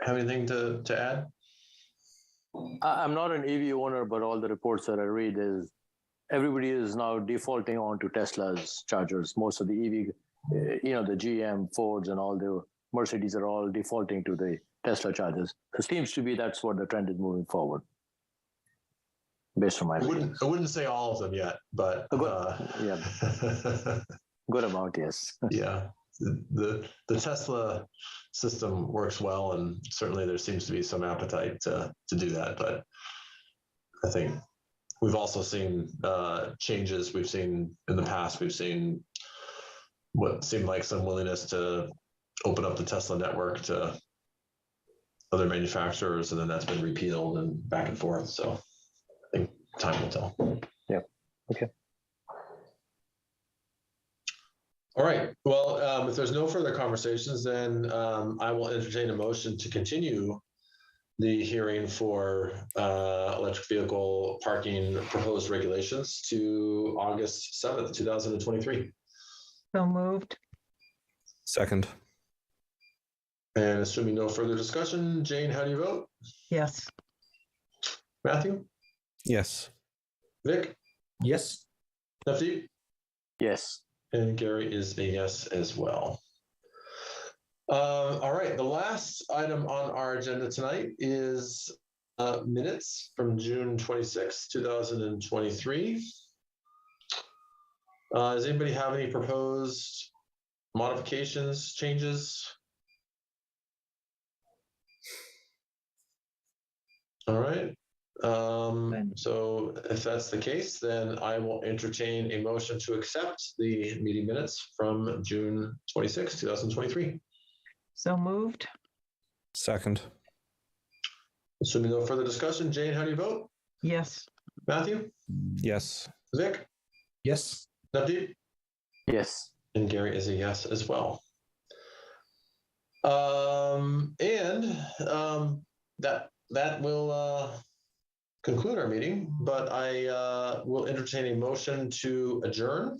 have anything to add? I'm not an EV owner, but all the reports that I read is everybody is now defaulting onto Tesla's chargers. Most of the EV, the GM, Fords, and all the Mercedes are all defaulting to the Tesla chargers. So it seems to be that's what the trend is moving forward, based on my opinion. I wouldn't say all of them yet, but Good amount, yes. yeah, the Tesla system works well, and certainly there seems to be some appetite to do that. But I think we've also seen changes. We've seen in the past. We've seen what seemed like some willingness to open up the Tesla network to other manufacturers, and then that's been repealed and back and forth. So I think time will tell. Yeah. Okay. All right. Well, if there's no further conversations, then I will entertain a motion to continue the hearing for electric vehicle parking proposed regulations to August 7th, 2023. So moved. Second. And assuming no further discussion, Jane, how do you vote? Yes. Matthew? Yes. Vic? Yes. Navdeep? Yes. And Gary is a yes as well. All right, the last item on our agenda tonight is minutes from June 26, 2023. Does anybody have any proposed modifications, changes? All right. So if that's the case, then I will entertain a motion to accept the meeting minutes from June 26, 2023. So moved. Second. Assuming no further discussion, Jane, how do you vote? Yes. Matthew? Yes. Vic? Yes. Navdeep? Yes. And Gary is a yes as well. That will conclude our meeting, but I will entertain a motion to adjourn.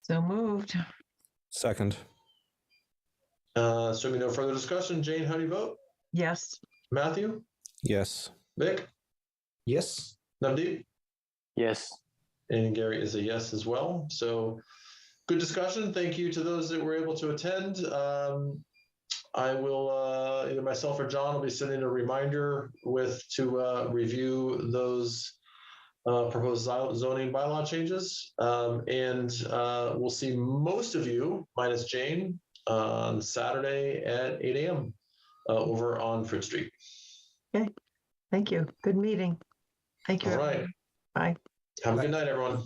So moved. Second. Assuming no further discussion, Jane, how do you vote? Yes. Matthew? Yes. Vic? Yes. Navdeep? Yes. And Gary is a yes as well. So good discussion. Thank you to those that were able to attend. I will, either myself or John will be sending a reminder to review those proposed zoning bylaw changes. And we'll see most of you, minus Jane, on Saturday at 8 a.m. Over on Fruit Street. Okay. Thank you. Good meeting. Thank you. All right. Bye. Have a good night, everyone.